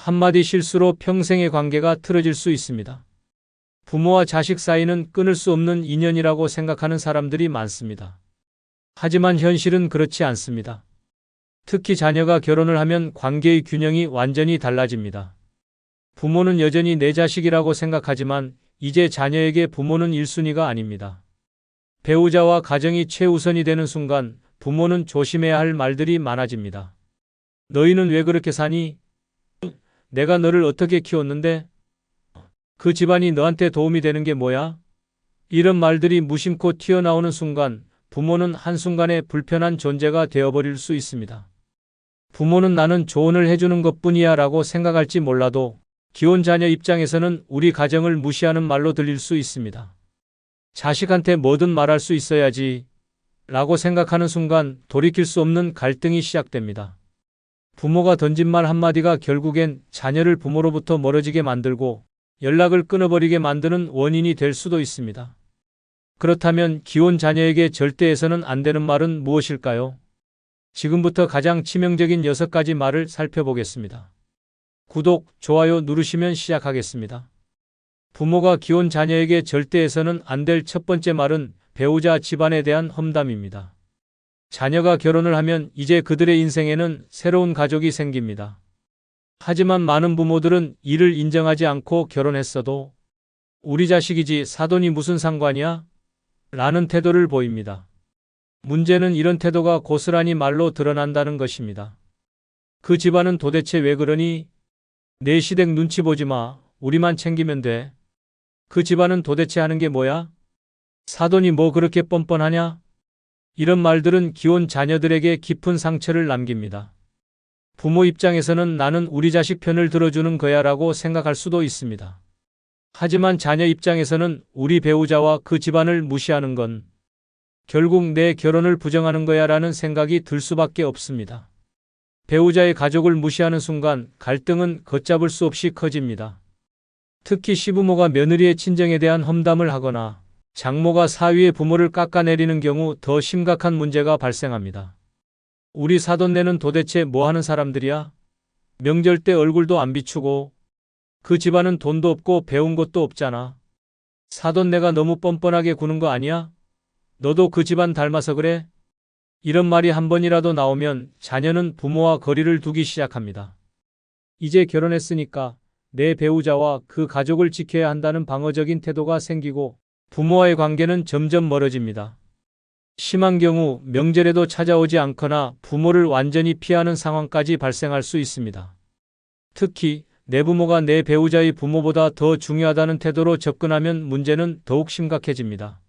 한마디 실수로 평생의 관계가 틀어질 수 있습니다. 부모와 자식 사이는 끊을 수 없는 인연이라고 생각하는 사람들이 많습니다. 하지만 현실은 그렇지 않습니다. 특히 자녀가 결혼을 하면 관계의 균형이 완전히 달라집니다. 부모는 여전히 내 자식이라고 생각하지만 이제 자녀에게 부모는 1순위가 아닙니다. 배우자와 가정이 최우선이 되는 순간 부모는 조심해야 할 말들이 많아집니다. 너희는 왜 그렇게 사니? 내가 너를 어떻게 키웠는데? 그 집안이 너한테 도움이 되는 게 뭐야? 이런 말들이 무심코 튀어나오는 순간 부모는 한순간에 불편한 존재가 되어버릴 수 있습니다. 부모는 나는 조언을 해주는 것뿐이야 라고 생각할지 몰라도 기혼 자녀 입장에서는 우리 가정을 무시하는 말로 들릴 수 있습니다. 자식한테 뭐든 말할 수 있어야지 라고 생각하는 순간 돌이킬 수 없는 갈등이 시작됩니다. 부모가 던진 말 한마디가 결국엔 자녀를 부모로부터 멀어지게 만들고 연락을 끊어버리게 만드는 원인이 될 수도 있습니다. 그렇다면 기혼 자녀에게 절대 해서는 안 되는 말은 무엇일까요? 지금부터 가장 치명적인 6가지 말을 살펴보겠습니다. 구독, 좋아요 누르시면 시작하겠습니다. 부모가 기혼 자녀에게 절대 해서는 안 될 첫 번째 말은 배우자 집안에 대한 험담입니다. 자녀가 결혼을 하면 이제 그들의 인생에는 새로운 가족이 생깁니다. 하지만 많은 부모들은 이를 인정하지 않고 결혼했어도 우리 자식이지 사돈이 무슨 상관이야? 라는 태도를 보입니다. 문제는 이런 태도가 고스란히 말로 드러난다는 것입니다. 그 집안은 도대체 왜 그러니? 내 시댁 눈치 보지 마. 우리만 챙기면 돼. 그 집안은 도대체 하는 게 뭐야? 사돈이 뭐 그렇게 뻔뻔하냐? 이런 말들은 기혼 자녀들에게 깊은 상처를 남깁니다. 부모 입장에서는 나는 우리 자식 편을 들어주는 거야 라고 생각할 수도 있습니다. 하지만 자녀 입장에서는 우리 배우자와 그 집안을 무시하는 건 결국 내 결혼을 부정하는 거야 라는 생각이 들 수밖에 없습니다. 배우자의 가족을 무시하는 순간 갈등은 걷잡을 수 없이 커집니다. 특히 시부모가 며느리의 친정에 대한 험담을 하거나 장모가 사위의 부모를 깎아내리는 경우 더 심각한 문제가 발생합니다. 우리 사돈네는 도대체 뭐 하는 사람들이야? 명절 때 얼굴도 안 비추고 그 집안은 돈도 없고 배운 것도 없잖아. 사돈네가 너무 뻔뻔하게 구는 거 아니야? 너도 그 집안 닮아서 그래? 이런 말이 한 번이라도 나오면 자녀는 부모와 거리를 두기 시작합니다. 이제 결혼했으니까 내 배우자와 그 가족을 지켜야 한다는 방어적인 태도가 생기고 부모와의 관계는 점점 멀어집니다. 심한 경우 명절에도 찾아오지 않거나 부모를 완전히 피하는 상황까지 발생할 수 있습니다. 특히 내 부모가 내 배우자의 부모보다 더 중요하다는 태도로 접근하면 문제는 더욱 심각해집니다.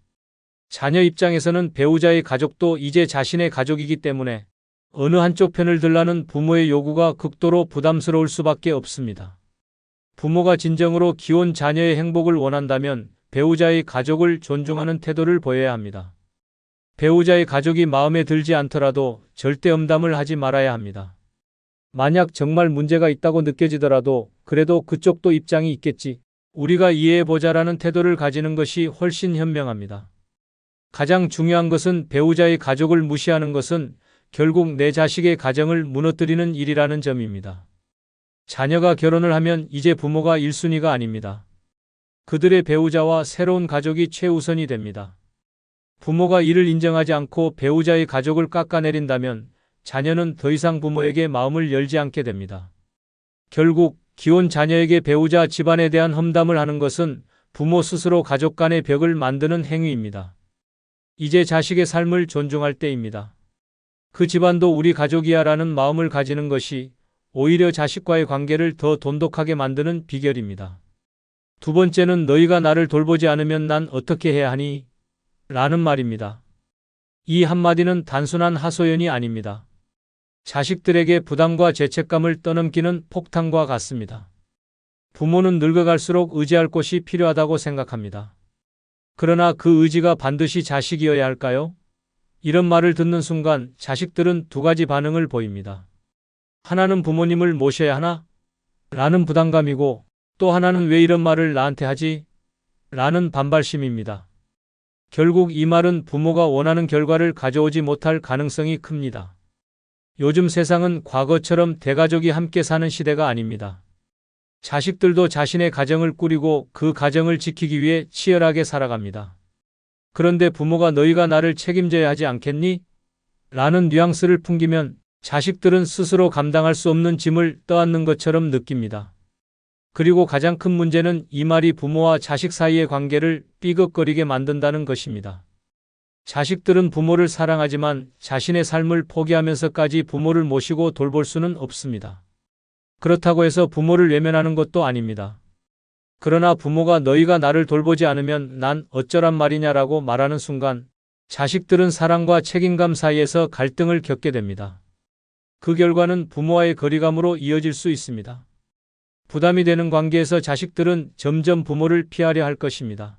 자녀 입장에서는 배우자의 가족도 이제 자신의 가족이기 때문에 어느 한쪽 편을 들라는 부모의 요구가 극도로 부담스러울 수밖에 없습니다. 부모가 진정으로 기혼 자녀의 행복을 원한다면 배우자의 가족을 존중하는 태도를 보여야 합니다. 배우자의 가족이 마음에 들지 않더라도 절대 험담을 하지 말아야 합니다. 만약 정말 문제가 있다고 느껴지더라도 그래도 그쪽도 입장이 있겠지. 우리가 이해해보자라는 태도를 가지는 것이 훨씬 현명합니다. 가장 중요한 것은 배우자의 가족을 무시하는 것은 결국 내 자식의 가정을 무너뜨리는 일이라는 점입니다. 자녀가 결혼을 하면 이제 부모가 1순위가 아닙니다. 그들의 배우자와 새로운 가족이 최우선이 됩니다. 부모가 이를 인정하지 않고 배우자의 가족을 깎아내린다면 자녀는 더 이상 부모에게 마음을 열지 않게 됩니다. 결국 기혼 자녀에게 배우자 집안에 대한 험담을 하는 것은 부모 스스로 가족 간의 벽을 만드는 행위입니다. 이제 자식의 삶을 존중할 때입니다. 그 집안도 우리 가족이야 라는 마음을 가지는 것이 오히려 자식과의 관계를 더 돈독하게 만드는 비결입니다. 두 번째는 너희가 나를 돌보지 않으면 난 어떻게 해야 하니? 라는 말입니다. 이 한마디는 단순한 하소연이 아닙니다. 자식들에게 부담과 죄책감을 떠넘기는 폭탄과 같습니다. 부모는 늙어갈수록 의지할 곳이 필요하다고 생각합니다. 그러나 그 의지가 반드시 자식이어야 할까요? 이런 말을 듣는 순간 자식들은 두 가지 반응을 보입니다. 하나는 부모님을 모셔야 하나? 라는 부담감이고 또 하나는 왜 이런 말을 나한테 하지? 라는 반발심입니다. 결국 이 말은 부모가 원하는 결과를 가져오지 못할 가능성이 큽니다. 요즘 세상은 과거처럼 대가족이 함께 사는 시대가 아닙니다. 자식들도 자신의 가정을 꾸리고 그 가정을 지키기 위해 치열하게 살아갑니다. 그런데 부모가 너희가 나를 책임져야 하지 않겠니? 라는 뉘앙스를 풍기면 자식들은 스스로 감당할 수 없는 짐을 떠안는 것처럼 느낍니다. 그리고 가장 큰 문제는 이 말이 부모와 자식 사이의 관계를 삐걱거리게 만든다는 것입니다. 자식들은 부모를 사랑하지만 자신의 삶을 포기하면서까지 부모를 모시고 돌볼 수는 없습니다. 그렇다고 해서 부모를 외면하는 것도 아닙니다. 그러나 부모가 너희가 나를 돌보지 않으면 난 어쩌란 말이냐라고 말하는 순간 자식들은 사랑과 책임감 사이에서 갈등을 겪게 됩니다. 그 결과는 부모와의 거리감으로 이어질 수 있습니다. 부담이 되는 관계에서 자식들은 점점 부모를 피하려 할 것입니다.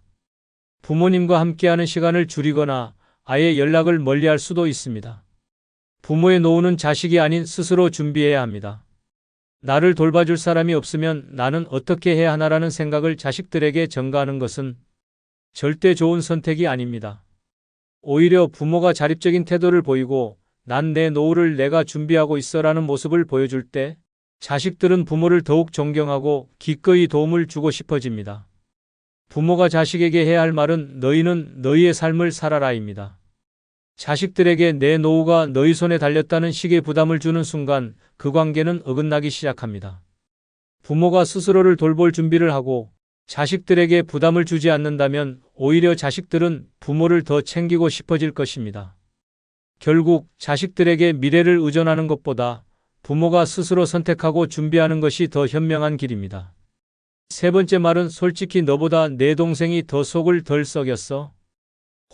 부모님과 함께하는 시간을 줄이거나 아예 연락을 멀리할 수도 있습니다. 부모의 노후는 자식이 아닌 스스로 준비해야 합니다. 나를 돌봐줄 사람이 없으면 나는 어떻게 해야 하나라는 생각을 자식들에게 전가하는 것은 절대 좋은 선택이 아닙니다. 오히려 부모가 자립적인 태도를 보이고 난 내 노후를 내가 준비하고 있어라는 모습을 보여줄 때 자식들은 부모를 더욱 존경하고 기꺼이 도움을 주고 싶어집니다. 부모가 자식에게 해야 할 말은 너희는 너희의 삶을 살아라입니다. 자식들에게 내 노후가 너희 손에 달렸다는 식의 부담을 주는 순간 그 관계는 어긋나기 시작합니다. 부모가 스스로를 돌볼 준비를 하고 자식들에게 부담을 주지 않는다면 오히려 자식들은 부모를 더 챙기고 싶어질 것입니다. 결국 자식들에게 미래를 의존하는 것보다 부모가 스스로 선택하고 준비하는 것이 더 현명한 길입니다. 세 번째 말은 솔직히 너보다 내 동생이 더 속을 덜 썩였어.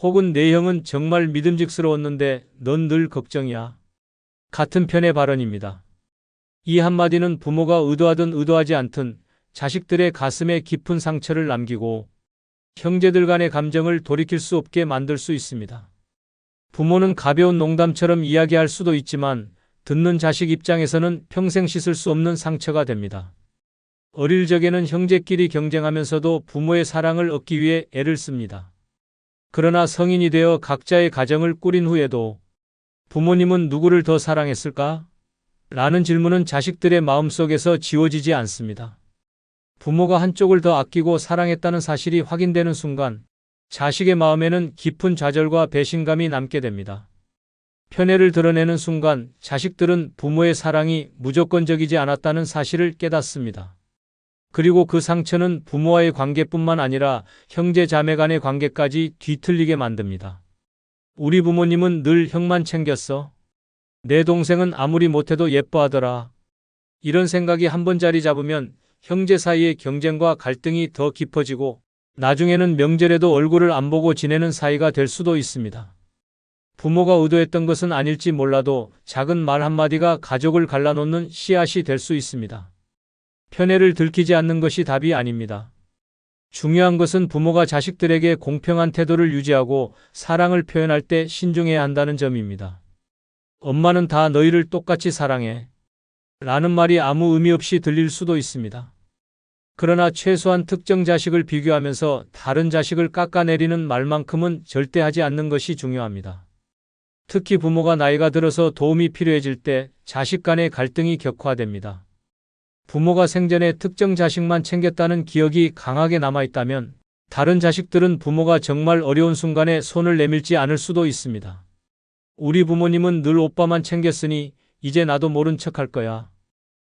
혹은 내 형은 정말 믿음직스러웠는데 넌 늘 걱정이야. 같은 편의 발언입니다. 이 한마디는 부모가 의도하든 의도하지 않든 자식들의 가슴에 깊은 상처를 남기고 형제들 간의 감정을 돌이킬 수 없게 만들 수 있습니다. 부모는 가벼운 농담처럼 이야기할 수도 있지만 듣는 자식 입장에서는 평생 씻을 수 없는 상처가 됩니다. 어릴 적에는 형제끼리 경쟁하면서도 부모의 사랑을 얻기 위해 애를 씁니다. 그러나 성인이 되어 각자의 가정을 꾸린 후에도 부모님은 누구를 더 사랑했을까? 라는 질문은 자식들의 마음속에서 지워지지 않습니다. 부모가 한쪽을 더 아끼고 사랑했다는 사실이 확인되는 순간 자식의 마음에는 깊은 좌절과 배신감이 남게 됩니다. 편애를 드러내는 순간 자식들은 부모의 사랑이 무조건적이지 않았다는 사실을 깨닫습니다. 그리고 그 상처는 부모와의 관계뿐만 아니라 형제 자매 간의 관계까지 뒤틀리게 만듭니다. 우리 부모님은 늘 형만 챙겼어. 내 동생은 아무리 못해도 예뻐하더라. 이런 생각이 한 번 자리 잡으면 형제 사이의 경쟁과 갈등이 더 깊어지고 나중에는 명절에도 얼굴을 안 보고 지내는 사이가 될 수도 있습니다. 부모가 의도했던 것은 아닐지 몰라도 작은 말 한마디가 가족을 갈라놓는 씨앗이 될 수 있습니다. 편애를 들키지 않는 것이 답이 아닙니다. 중요한 것은 부모가 자식들에게 공평한 태도를 유지하고 사랑을 표현할 때 신중해야 한다는 점입니다. 엄마는 다 너희를 똑같이 사랑해. 라는 말이 아무 의미 없이 들릴 수도 있습니다. 그러나 최소한 특정 자식을 비교하면서 다른 자식을 깎아내리는 말만큼은 절대 하지 않는 것이 중요합니다. 특히 부모가 나이가 들어서 도움이 필요해질 때 자식 간의 갈등이 격화됩니다. 부모가 생전에 특정 자식만 챙겼다는 기억이 강하게 남아있다면 다른 자식들은 부모가 정말 어려운 순간에 손을 내밀지 않을 수도 있습니다. 우리 부모님은 늘 오빠만 챙겼으니 이제 나도 모른 척할 거야.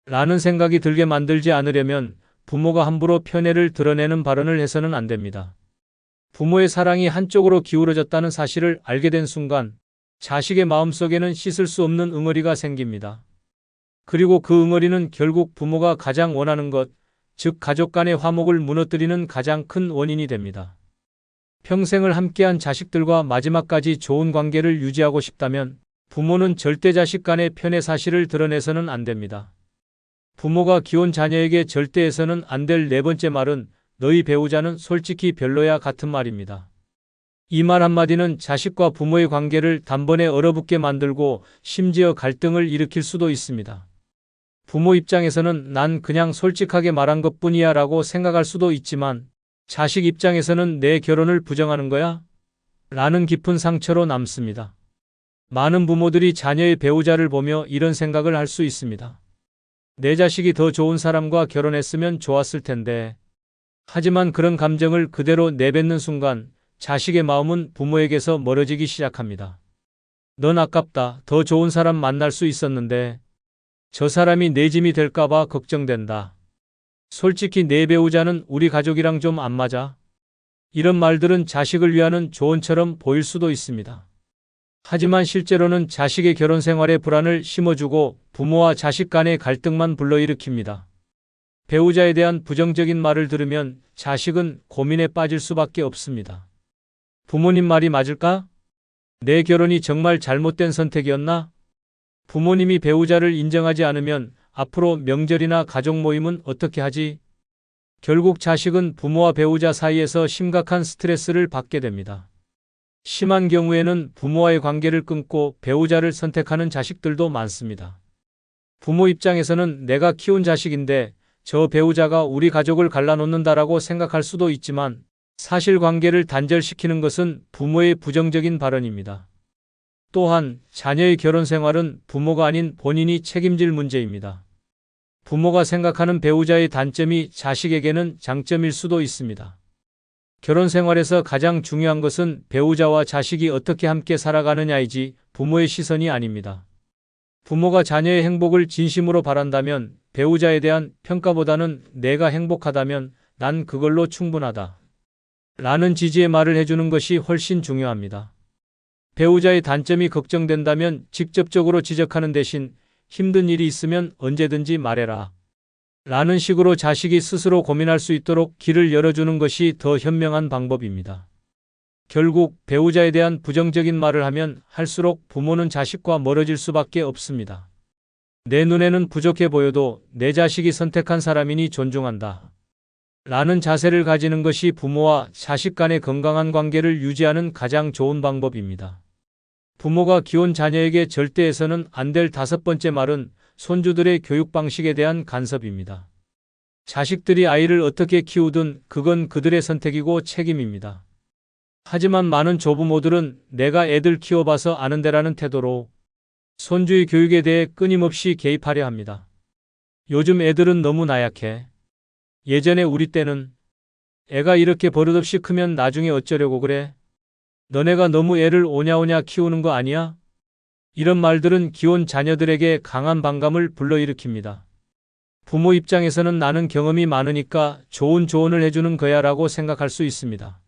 라는 생각이 들게 만들지 않으려면 부모가 함부로 편애를 드러내는 발언을 해서는 안 됩니다. 부모의 사랑이 한쪽으로 기울어졌다는 사실을 알게 된 순간 자식의 마음속에는 씻을 수 없는 응어리가 생깁니다. 그리고 그 응어리는 결국 부모가 가장 원하는 것, 즉 가족 간의 화목을 무너뜨리는 가장 큰 원인이 됩니다. 평생을 함께한 자식들과 마지막까지 좋은 관계를 유지하고 싶다면 부모는 절대 자식 간의 편애 사실을 드러내서는 안 됩니다. 부모가 기혼 자녀에게 절대 해서는 안 될 네 번째 말은 너희 배우자는 솔직히 별로야 같은 말입니다. 이 말 한마디는 자식과 부모의 관계를 단번에 얼어붙게 만들고 심지어 갈등을 일으킬 수도 있습니다. 부모 입장에서는 난 그냥 솔직하게 말한 것뿐이야 라고 생각할 수도 있지만 자식 입장에서는 내 결혼을 부정하는 거야? 라는 깊은 상처로 남습니다. 많은 부모들이 자녀의 배우자를 보며 이런 생각을 할 수 있습니다. 내 자식이 더 좋은 사람과 결혼했으면 좋았을 텐데. 하지만 그런 감정을 그대로 내뱉는 순간 자식의 마음은 부모에게서 멀어지기 시작합니다. 넌 아깝다. 더 좋은 사람 만날 수 있었는데. 저 사람이 내 짐이 될까봐 걱정된다. 솔직히 내 배우자는 우리 가족이랑 좀 안 맞아. 이런 말들은 자식을 위하는 조언처럼 보일 수도 있습니다. 하지만 실제로는 자식의 결혼 생활에 불안을 심어주고 부모와 자식 간의 갈등만 불러일으킵니다. 배우자에 대한 부정적인 말을 들으면 자식은 고민에 빠질 수밖에 없습니다. 부모님 말이 맞을까? 내 결혼이 정말 잘못된 선택이었나? 부모님이 배우자를 인정하지 않으면 앞으로 명절이나 가족 모임은 어떻게 하지? 결국 자식은 부모와 배우자 사이에서 심각한 스트레스를 받게 됩니다. 심한 경우에는 부모와의 관계를 끊고 배우자를 선택하는 자식들도 많습니다. 부모 입장에서는 내가 키운 자식인데 저 배우자가 우리 가족을 갈라놓는다라고 생각할 수도 있지만 사실관계를 단절시키는 것은 부모의 부정적인 발언입니다. 또한 자녀의 결혼 생활은 부모가 아닌 본인이 책임질 문제입니다. 부모가 생각하는 배우자의 단점이 자식에게는 장점일 수도 있습니다. 결혼 생활에서 가장 중요한 것은 배우자와 자식이 어떻게 함께 살아가느냐이지 부모의 시선이 아닙니다. 부모가 자녀의 행복을 진심으로 바란다면 배우자에 대한 평가보다는 내가 행복하다면 난 그걸로 충분하다. 라는 지지의 말을 해주는 것이 훨씬 중요합니다. 배우자의 단점이 걱정된다면 직접적으로 지적하는 대신 힘든 일이 있으면 언제든지 말해라. 라는 식으로 자식이 스스로 고민할 수 있도록 길을 열어주는 것이 더 현명한 방법입니다. 결국 배우자에 대한 부정적인 말을 하면 할수록 부모는 자식과 멀어질 수밖에 없습니다. 내 눈에는 부족해 보여도 내 자식이 선택한 사람이니 존중한다. 라는 자세를 가지는 것이 부모와 자식 간의 건강한 관계를 유지하는 가장 좋은 방법입니다. 부모가 키운 자녀에게 절대 해서는 안 될 5번째 말은 손주들의 교육 방식에 대한 간섭입니다. 자식들이 아이를 어떻게 키우든 그건 그들의 선택이고 책임입니다. 하지만 많은 조부모들은 내가 애들 키워봐서 아는데라는 태도로 손주의 교육에 대해 끊임없이 개입하려 합니다. 요즘 애들은 너무 나약해. 예전에 우리 때는 애가 이렇게 버릇없이 크면 나중에 어쩌려고 그래? 너네가 너무 애를 오냐오냐 키우는 거 아니야? 이런 말들은 키운 자녀들에게 강한 반감을 불러일으킵니다. 부모 입장에서는 나는 경험이 많으니까 좋은 조언을 해주는 거야 라고 생각할 수 있습니다.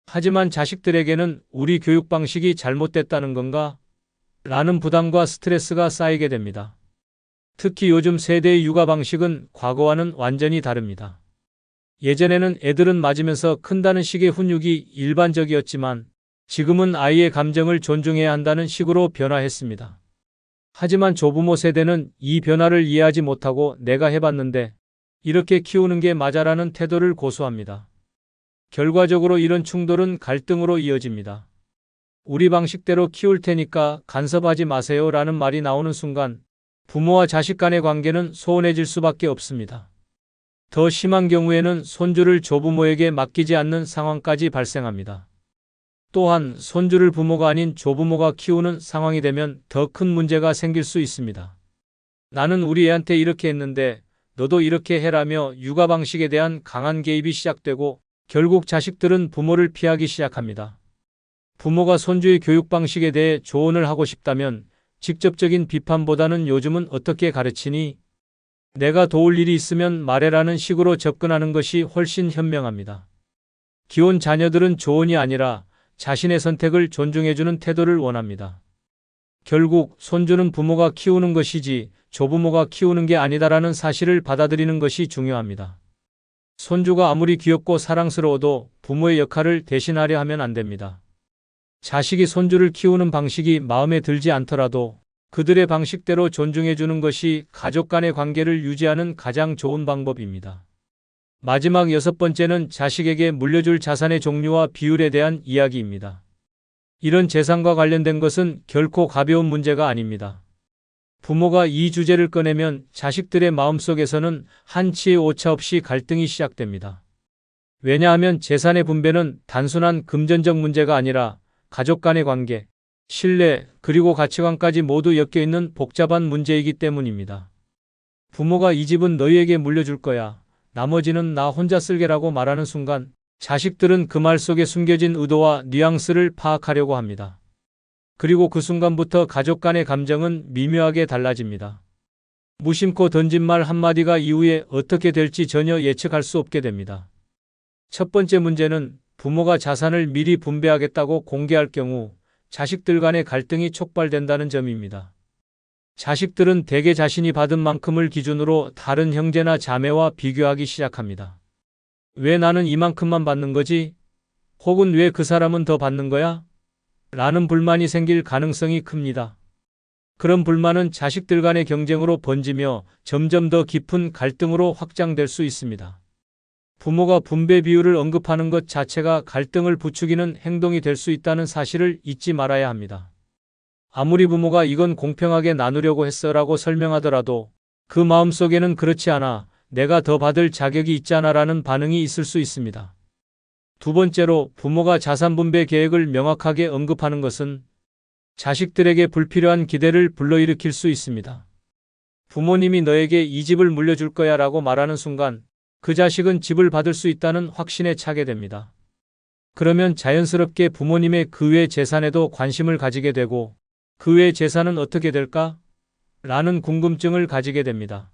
하지만 자식들에게는 우리 교육 방식이 잘못됐다는 건가? 라는 부담과 스트레스가 쌓이게 됩니다. 특히 요즘 세대의 육아 방식은 과거와는 완전히 다릅니다. 예전에는 애들은 맞으면서 큰다는 식의 훈육이 일반적이었지만 지금은 아이의 감정을 존중해야 한다는 식으로 변화했습니다. 하지만 조부모 세대는 이 변화를 이해하지 못하고 내가 해봤는데 이렇게 키우는 게 맞아라는 태도를 고수합니다. 결과적으로 이런 충돌은 갈등으로 이어집니다. 우리 방식대로 키울 테니까 간섭하지 마세요 라는 말이 나오는 순간 부모와 자식 간의 관계는 소원해질 수밖에 없습니다. 더 심한 경우에는 손주를 조부모에게 맡기지 않는 상황까지 발생합니다. 또한 손주를 부모가 아닌 조부모가 키우는 상황이 되면 더 큰 문제가 생길 수 있습니다. 나는 우리 애한테 이렇게 했는데 너도 이렇게 해라며 육아 방식에 대한 강한 개입이 시작되고 결국 자식들은 부모를 피하기 시작합니다. 부모가 손주의 교육 방식에 대해 조언을 하고 싶다면 직접적인 비판보다는 요즘은 어떻게 가르치니? 내가 도울 일이 있으면 말해라는 식으로 접근하는 것이 훨씬 현명합니다. 키운 자녀들은 조언이 아니라 자신의 선택을 존중해주는 태도를 원합니다. 결국 손주는 부모가 키우는 것이지 조부모가 키우는 게 아니다라는 사실을 받아들이는 것이 중요합니다. 손주가 아무리 귀엽고 사랑스러워도 부모의 역할을 대신하려 하면 안 됩니다. 자식이 손주를 키우는 방식이 마음에 들지 않더라도 그들의 방식대로 존중해주는 것이 가족 간의 관계를 유지하는 가장 좋은 방법입니다. 마지막 6번째는 자식에게 물려줄 자산의 종류와 비율에 대한 이야기입니다. 이런 재산과 관련된 것은 결코 가벼운 문제가 아닙니다. 부모가 이 주제를 꺼내면 자식들의 마음속에서는 한치의 오차 없이 갈등이 시작됩니다. 왜냐하면 재산의 분배는 단순한 금전적 문제가 아니라 가족 간의 관계, 신뢰, 그리고 가치관까지 모두 엮여 있는 복잡한 문제이기 때문입니다. 부모가 이 집은 너희에게 물려줄 거야. 나머지는 나 혼자 쓸게라고 말하는 순간 자식들은 그 말 속에 숨겨진 의도와 뉘앙스를 파악하려고 합니다. 그리고 그 순간부터 가족 간의 감정은 미묘하게 달라집니다. 무심코 던진 말 한마디가 이후에 어떻게 될지 전혀 예측할 수 없게 됩니다. 첫 번째 문제는 부모가 자산을 미리 분배하겠다고 공개할 경우 자식들 간의 갈등이 촉발된다는 점입니다. 자식들은 대개 자신이 받은 만큼을 기준으로 다른 형제나 자매와 비교하기 시작합니다. 왜 나는 이만큼만 받는 거지? 혹은 왜 그 사람은 더 받는 거야? 라는 불만이 생길 가능성이 큽니다. 그런 불만은 자식들 간의 경쟁으로 번지며 점점 더 깊은 갈등으로 확장될 수 있습니다. 부모가 분배 비율을 언급하는 것 자체가 갈등을 부추기는 행동이 될 수 있다는 사실을 잊지 말아야 합니다. 아무리 부모가 이건 공평하게 나누려고 했어라고 설명하더라도 그 마음속에는 그렇지 않아, 내가 더 받을 자격이 있잖아라는 반응이 있을 수 있습니다. 두 번째로, 부모가 자산 분배 계획을 명확하게 언급하는 것은 자식들에게 불필요한 기대를 불러일으킬 수 있습니다. 부모님이 너에게 이 집을 물려줄 거야 라고 말하는 순간 그 자식은 집을 받을 수 있다는 확신에 차게 됩니다. 그러면 자연스럽게 부모님의 그 외 재산에도 관심을 가지게 되고 그 외 재산은 어떻게 될까? 라는 궁금증을 가지게 됩니다.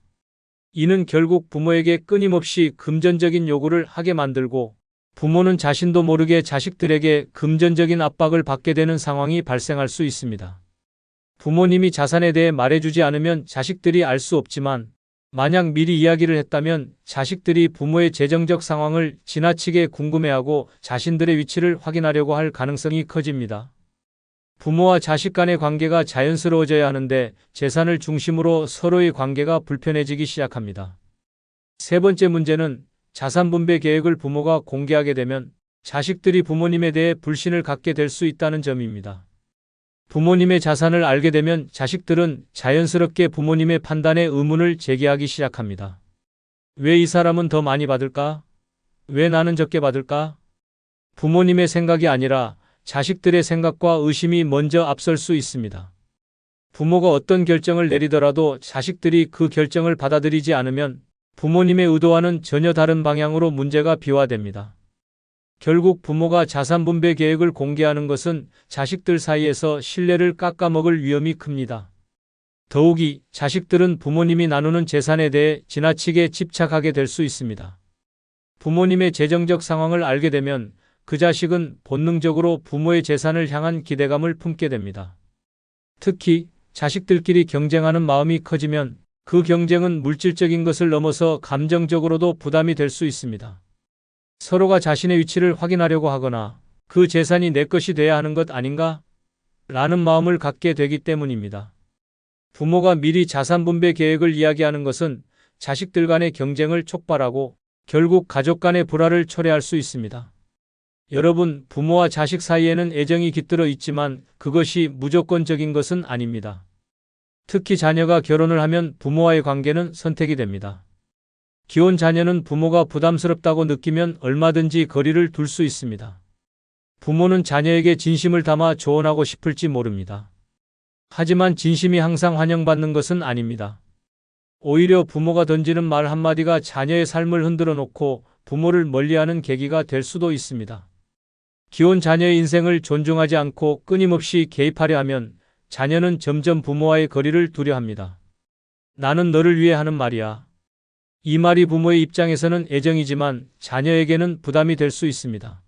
이는 결국 부모에게 끊임없이 금전적인 요구를 하게 만들고 부모는 자신도 모르게 자식들에게 금전적인 압박을 받게 되는 상황이 발생할 수 있습니다. 부모님이 자산에 대해 말해주지 않으면 자식들이 알 수 없지만 만약 미리 이야기를 했다면 자식들이 부모의 재정적 상황을 지나치게 궁금해하고 자신들의 위치를 확인하려고 할 가능성이 커집니다. 부모와 자식 간의 관계가 자연스러워져야 하는데 재산을 중심으로 서로의 관계가 불편해지기 시작합니다. 세 번째 문제는 자산 분배 계획을 부모가 공개하게 되면 자식들이 부모님에 대해 불신을 갖게 될 수 있다는 점입니다. 부모님의 자산을 알게 되면 자식들은 자연스럽게 부모님의 판단에 의문을 제기하기 시작합니다. 왜 이 사람은 더 많이 받을까? 왜 나는 적게 받을까? 부모님의 생각이 아니라 자식들의 생각과 의심이 먼저 앞설 수 있습니다. 부모가 어떤 결정을 내리더라도 자식들이 그 결정을 받아들이지 않으면 부모님의 의도와는 전혀 다른 방향으로 문제가 비화됩니다. 결국 부모가 자산 분배 계획을 공개하는 것은 자식들 사이에서 신뢰를 깎아먹을 위험이 큽니다. 더욱이 자식들은 부모님이 나누는 재산에 대해 지나치게 집착하게 될 수 있습니다. 부모님의 재정적 상황을 알게 되면 그 자식은 본능적으로 부모의 재산을 향한 기대감을 품게 됩니다. 특히 자식들끼리 경쟁하는 마음이 커지면 그 경쟁은 물질적인 것을 넘어서 감정적으로도 부담이 될 수 있습니다. 서로가 자신의 위치를 확인하려고 하거나 그 재산이 내 것이 돼야 하는 것 아닌가? 라는 마음을 갖게 되기 때문입니다. 부모가 미리 자산 분배 계획을 이야기하는 것은 자식들 간의 경쟁을 촉발하고 결국 가족 간의 불화를 초래할 수 있습니다. 여러분, 부모와 자식 사이에는 애정이 깃들어 있지만 그것이 무조건적인 것은 아닙니다. 특히 자녀가 결혼을 하면 부모와의 관계는 선택이 됩니다. 기혼 자녀는 부모가 부담스럽다고 느끼면 얼마든지 거리를 둘 수 있습니다. 부모는 자녀에게 진심을 담아 조언하고 싶을지 모릅니다. 하지만 진심이 항상 환영받는 것은 아닙니다. 오히려 부모가 던지는 말 한마디가 자녀의 삶을 흔들어 놓고 부모를 멀리하는 계기가 될 수도 있습니다. 기혼 자녀의 인생을 존중하지 않고 끊임없이 개입하려 하면 자녀는 점점 부모와의 거리를 두려 합니다. 나는 너를 위해 하는 말이야. 이 말이 부모의 입장에서는 애정이지만 자녀에게는 부담이 될 수 있습니다.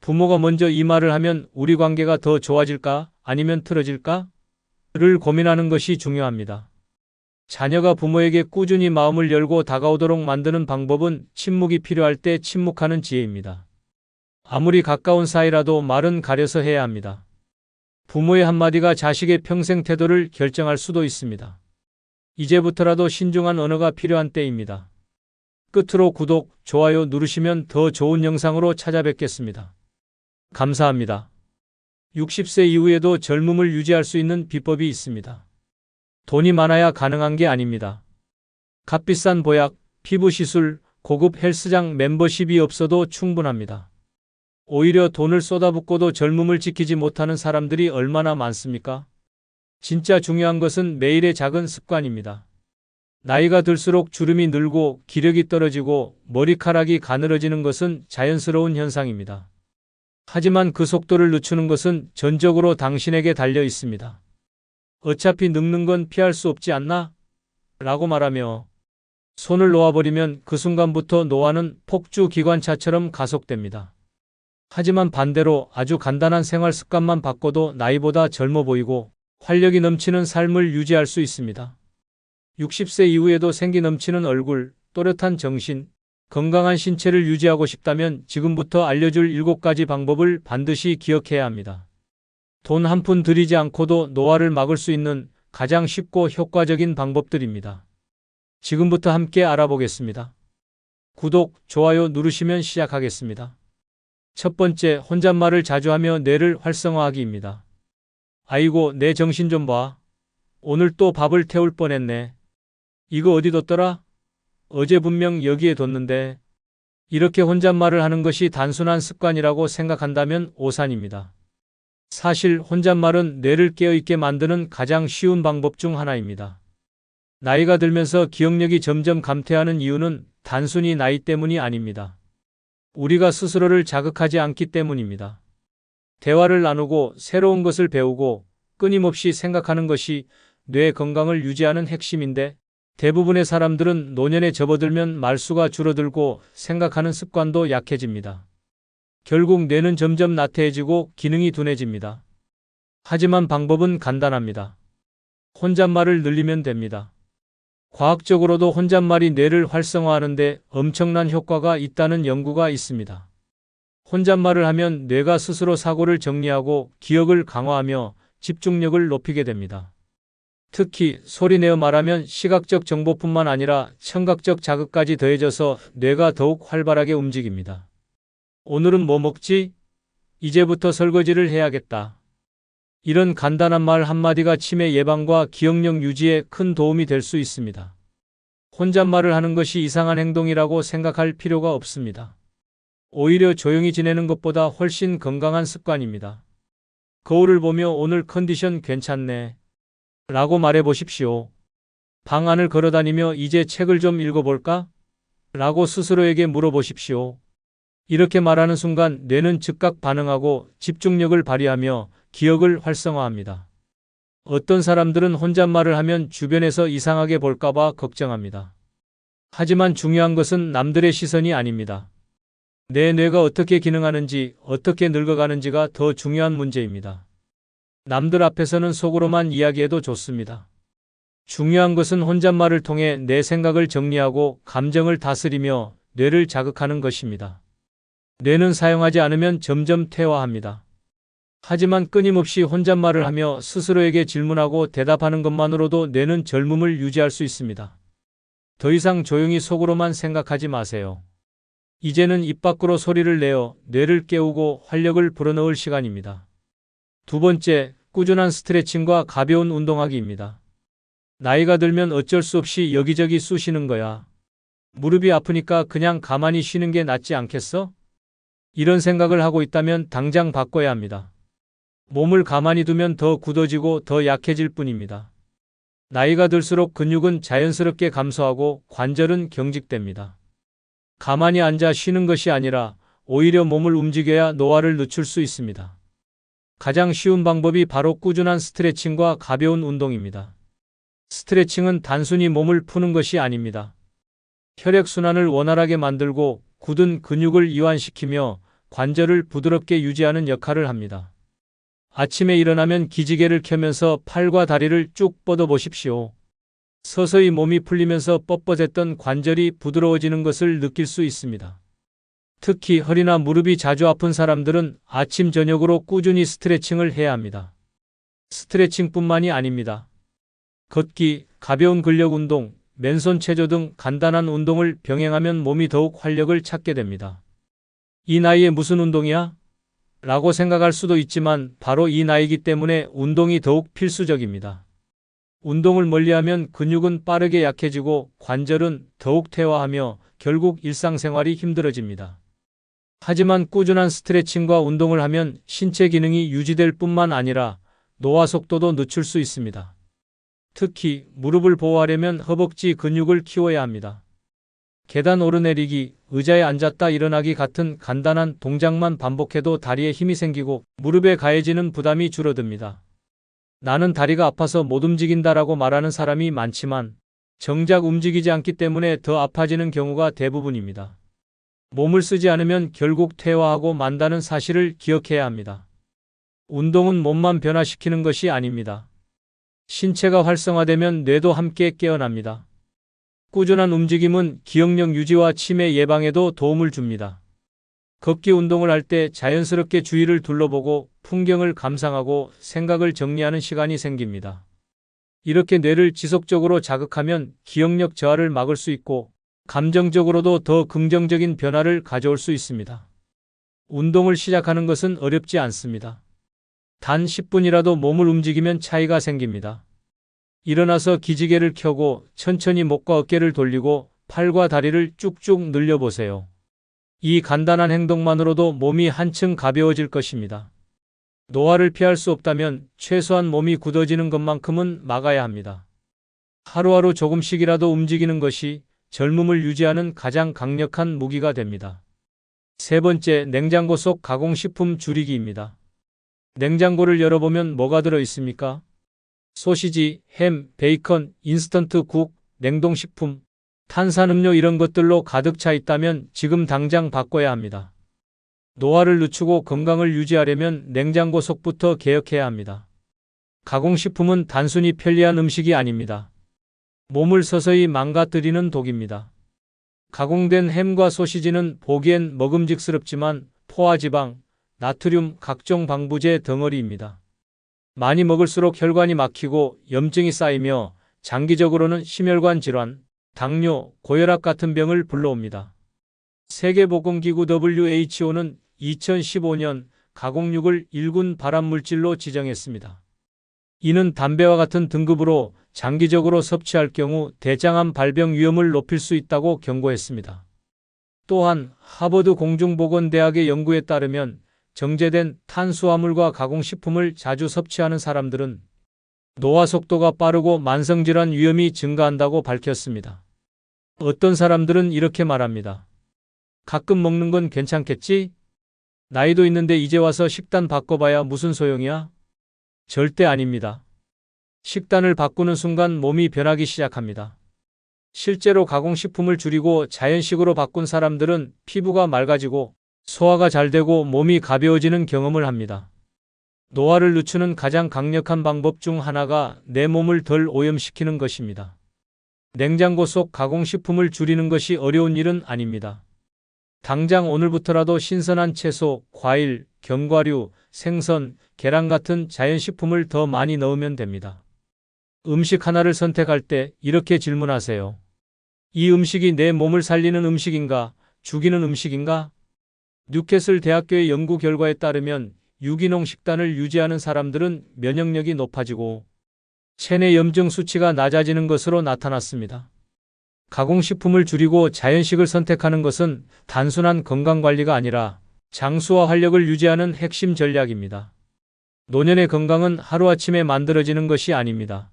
부모가 먼저 이 말을 하면 우리 관계가 더 좋아질까? 아니면 틀어질까? 를 고민하는 것이 중요합니다. 자녀가 부모에게 꾸준히 마음을 열고 다가오도록 만드는 방법은 침묵이 필요할 때 침묵하는 지혜입니다. 아무리 가까운 사이라도 말은 가려서 해야 합니다. 부모의 한마디가 자식의 평생 태도를 결정할 수도 있습니다. 이제부터라도 신중한 언어가 필요한 때입니다. 끝으로 구독, 좋아요 누르시면 더 좋은 영상으로 찾아뵙겠습니다. 감사합니다. 60세 이후에도 젊음을 유지할 수 있는 비법이 있습니다. 돈이 많아야 가능한 게 아닙니다. 값비싼 보약, 피부 시술, 고급 헬스장 멤버십이 없어도 충분합니다. 오히려 돈을 쏟아붓고도 젊음을 지키지 못하는 사람들이 얼마나 많습니까? 진짜 중요한 것은 매일의 작은 습관입니다. 나이가 들수록 주름이 늘고 기력이 떨어지고 머리카락이 가늘어지는 것은 자연스러운 현상입니다. 하지만 그 속도를 늦추는 것은 전적으로 당신에게 달려 있습니다. 어차피 늙는 건 피할 수 없지 않나? 라고 말하며 손을 놓아버리면 그 순간부터 노화는 폭주 기관차처럼 가속됩니다. 하지만 반대로 아주 간단한 생활 습관만 바꿔도 나이보다 젊어 보이고 활력이 넘치는 삶을 유지할 수 있습니다. 60세 이후에도 생기 넘치는 얼굴, 또렷한 정신, 건강한 신체를 유지하고 싶다면 지금부터 알려줄 7가지 방법을 반드시 기억해야 합니다. 돈 한 푼 들이지 않고도 노화를 막을 수 있는 가장 쉽고 효과적인 방법들입니다. 지금부터 함께 알아보겠습니다. 구독, 좋아요 누르시면 시작하겠습니다. 첫 번째, 혼잣말을 자주 하며 뇌를 활성화하기입니다. 아이고, 내 정신 좀 봐. 오늘 또 밥을 태울 뻔했네. 이거 어디 뒀더라? 어제 분명 여기에 뒀는데. 이렇게 혼잣말을 하는 것이 단순한 습관이라고 생각한다면 오산입니다. 사실 혼잣말은 뇌를 깨어있게 만드는 가장 쉬운 방법 중 하나입니다. 나이가 들면서 기억력이 점점 감퇴하는 이유는 단순히 나이 때문이 아닙니다. 우리가 스스로를 자극하지 않기 때문입니다. 대화를 나누고 새로운 것을 배우고 끊임없이 생각하는 것이 뇌 건강을 유지하는 핵심인데, 대부분의 사람들은 노년에 접어들면 말수가 줄어들고 생각하는 습관도 약해집니다. 결국 뇌는 점점 나태해지고 기능이 둔해집니다. 하지만 방법은 간단합니다. 혼잣말을 늘리면 됩니다. 과학적으로도 혼잣말이 뇌를 활성화하는데 엄청난 효과가 있다는 연구가 있습니다. 혼잣말을 하면 뇌가 스스로 사고를 정리하고 기억을 강화하며 집중력을 높이게 됩니다. 특히 소리내어 말하면 시각적 정보뿐만 아니라 청각적 자극까지 더해져서 뇌가 더욱 활발하게 움직입니다. 오늘은 뭐 먹지? 이제부터 설거지를 해야겠다. 이런 간단한 말 한마디가 치매 예방과 기억력 유지에 큰 도움이 될 수 있습니다. 혼잣말을 하는 것이 이상한 행동이라고 생각할 필요가 없습니다. 오히려 조용히 지내는 것보다 훨씬 건강한 습관입니다. 거울을 보며 오늘 컨디션 괜찮네 라고 말해 보십시오. 방 안을 걸어다니며 이제 책을 좀 읽어볼까? 라고 스스로에게 물어보십시오. 이렇게 말하는 순간 뇌는 즉각 반응하고 집중력을 발휘하며 기억을 활성화합니다. 어떤 사람들은 혼잣말을 하면 주변에서 이상하게 볼까봐 걱정합니다. 하지만 중요한 것은 남들의 시선이 아닙니다. 내 뇌가 어떻게 기능하는지, 어떻게 늙어가는지가 더 중요한 문제입니다. 남들 앞에서는 속으로만 이야기해도 좋습니다. 중요한 것은 혼잣말을 통해 내 생각을 정리하고 감정을 다스리며 뇌를 자극하는 것입니다. 뇌는 사용하지 않으면 점점 퇴화합니다. 하지만 끊임없이 혼잣말을 하며 스스로에게 질문하고 대답하는 것만으로도 뇌는 젊음을 유지할 수 있습니다. 더 이상 조용히 속으로만 생각하지 마세요. 이제는 입 밖으로 소리를 내어 뇌를 깨우고 활력을 불어넣을 시간입니다. 두 번째, 꾸준한 스트레칭과 가벼운 운동하기입니다. 나이가 들면 어쩔 수 없이 여기저기 쑤시는 거야. 무릎이 아프니까 그냥 가만히 쉬는 게 낫지 않겠어? 이런 생각을 하고 있다면 당장 바꿔야 합니다. 몸을 가만히 두면 더 굳어지고 더 약해질 뿐입니다. 나이가 들수록 근육은 자연스럽게 감소하고 관절은 경직됩니다. 가만히 앉아 쉬는 것이 아니라 오히려 몸을 움직여야 노화를 늦출 수 있습니다. 가장 쉬운 방법이 바로 꾸준한 스트레칭과 가벼운 운동입니다. 스트레칭은 단순히 몸을 푸는 것이 아닙니다. 혈액순환을 원활하게 만들고 굳은 근육을 이완시키며 관절을 부드럽게 유지하는 역할을 합니다. 아침에 일어나면 기지개를 켜면서 팔과 다리를 쭉 뻗어 보십시오. 서서히 몸이 풀리면서 뻣뻣했던 관절이 부드러워지는 것을 느낄 수 있습니다. 특히 허리나 무릎이 자주 아픈 사람들은 아침 저녁으로 꾸준히 스트레칭을 해야 합니다. 스트레칭뿐만이 아닙니다. 걷기, 가벼운 근력 운동, 맨손 체조 등 간단한 운동을 병행하면 몸이 더욱 활력을 찾게 됩니다. 이 나이에 무슨 운동이야? 라고 생각할 수도 있지만 바로 이 나이기 때문에 운동이 더욱 필수적입니다. 운동을 멀리하면 근육은 빠르게 약해지고 관절은 더욱 퇴화하며 결국 일상생활이 힘들어집니다. 하지만 꾸준한 스트레칭과 운동을 하면 신체 기능이 유지될 뿐만 아니라 노화 속도도 늦출 수 있습니다. 특히 무릎을 보호하려면 허벅지 근육을 키워야 합니다. 계단 오르내리기, 의자에 앉았다 일어나기 같은 간단한 동작만 반복해도 다리에 힘이 생기고 무릎에 가해지는 부담이 줄어듭니다. 나는 다리가 아파서 못 움직인다라고 말하는 사람이 많지만 정작 움직이지 않기 때문에 더 아파지는 경우가 대부분입니다. 몸을 쓰지 않으면 결국 퇴화하고 만다는 사실을 기억해야 합니다. 운동은 몸만 변화시키는 것이 아닙니다. 신체가 활성화되면 뇌도 함께 깨어납니다. 꾸준한 움직임은 기억력 유지와 치매 예방에도 도움을 줍니다. 걷기 운동을 할 때 자연스럽게 주위를 둘러보고 풍경을 감상하고 생각을 정리하는 시간이 생깁니다. 이렇게 뇌를 지속적으로 자극하면 기억력 저하를 막을 수 있고 감정적으로도 더 긍정적인 변화를 가져올 수 있습니다. 운동을 시작하는 것은 어렵지 않습니다. 단 10분이라도 몸을 움직이면 차이가 생깁니다. 일어나서 기지개를 켜고 천천히 목과 어깨를 돌리고 팔과 다리를 쭉쭉 늘려보세요. 이 간단한 행동만으로도 몸이 한층 가벼워질 것입니다. 노화를 피할 수 없다면 최소한 몸이 굳어지는 것만큼은 막아야 합니다. 하루하루 조금씩이라도 움직이는 것이 젊음을 유지하는 가장 강력한 무기가 됩니다. 세 번째, 냉장고 속 가공식품 줄이기입니다. 냉장고를 열어보면 뭐가 들어 있습니까? 소시지, 햄, 베이컨, 인스턴트 국, 냉동식품, 탄산음료 이런 것들로 가득 차 있다면 지금 당장 바꿔야 합니다. 노화를 늦추고 건강을 유지하려면 냉장고 속부터 개혁해야 합니다. 가공식품은 단순히 편리한 음식이 아닙니다. 몸을 서서히 망가뜨리는 독입니다. 가공된 햄과 소시지는 보기엔 먹음직스럽지만 포화지방, 나트륨, 각종 방부제 덩어리입니다. 많이 먹을수록 혈관이 막히고 염증이 쌓이며 장기적으로는 심혈관 질환, 당뇨, 고혈압 같은 병을 불러옵니다. 세계보건기구 WHO는 2015년 가공육을 1군 발암물질로 지정했습니다. 이는 담배와 같은 등급으로 장기적으로 섭취할 경우 대장암 발병 위험을 높일 수 있다고 경고했습니다. 또한 하버드 공중보건대학의 연구에 따르면 정제된 탄수화물과 가공식품을 자주 섭취하는 사람들은 노화 속도가 빠르고 만성질환 위험이 증가한다고 밝혔습니다. 어떤 사람들은 이렇게 말합니다. 가끔 먹는 건 괜찮겠지? 나이도 있는데 이제 와서 식단 바꿔봐야 무슨 소용이야? 절대 아닙니다. 식단을 바꾸는 순간 몸이 변하기 시작합니다. 실제로 가공식품을 줄이고 자연식으로 바꾼 사람들은 피부가 맑아지고 소화가 잘 되고 몸이 가벼워지는 경험을 합니다. 노화를 늦추는 가장 강력한 방법 중 하나가 내 몸을 덜 오염시키는 것입니다. 냉장고 속 가공식품을 줄이는 것이 어려운 일은 아닙니다. 당장 오늘부터라도 신선한 채소, 과일, 견과류, 생선, 계란 같은 자연식품을 더 많이 넣으면 됩니다. 음식 하나를 선택할 때 이렇게 질문하세요. 이 음식이 내 몸을 살리는 음식인가, 죽이는 음식인가? 뉴캐슬 대학교의 연구 결과에 따르면 유기농 식단을 유지하는 사람들은 면역력이 높아지고 체내 염증 수치가 낮아지는 것으로 나타났습니다. 가공식품을 줄이고 자연식을 선택하는 것은 단순한 건강관리가 아니라 장수와 활력을 유지하는 핵심 전략입니다. 노년의 건강은 하루아침에 만들어지는 것이 아닙니다.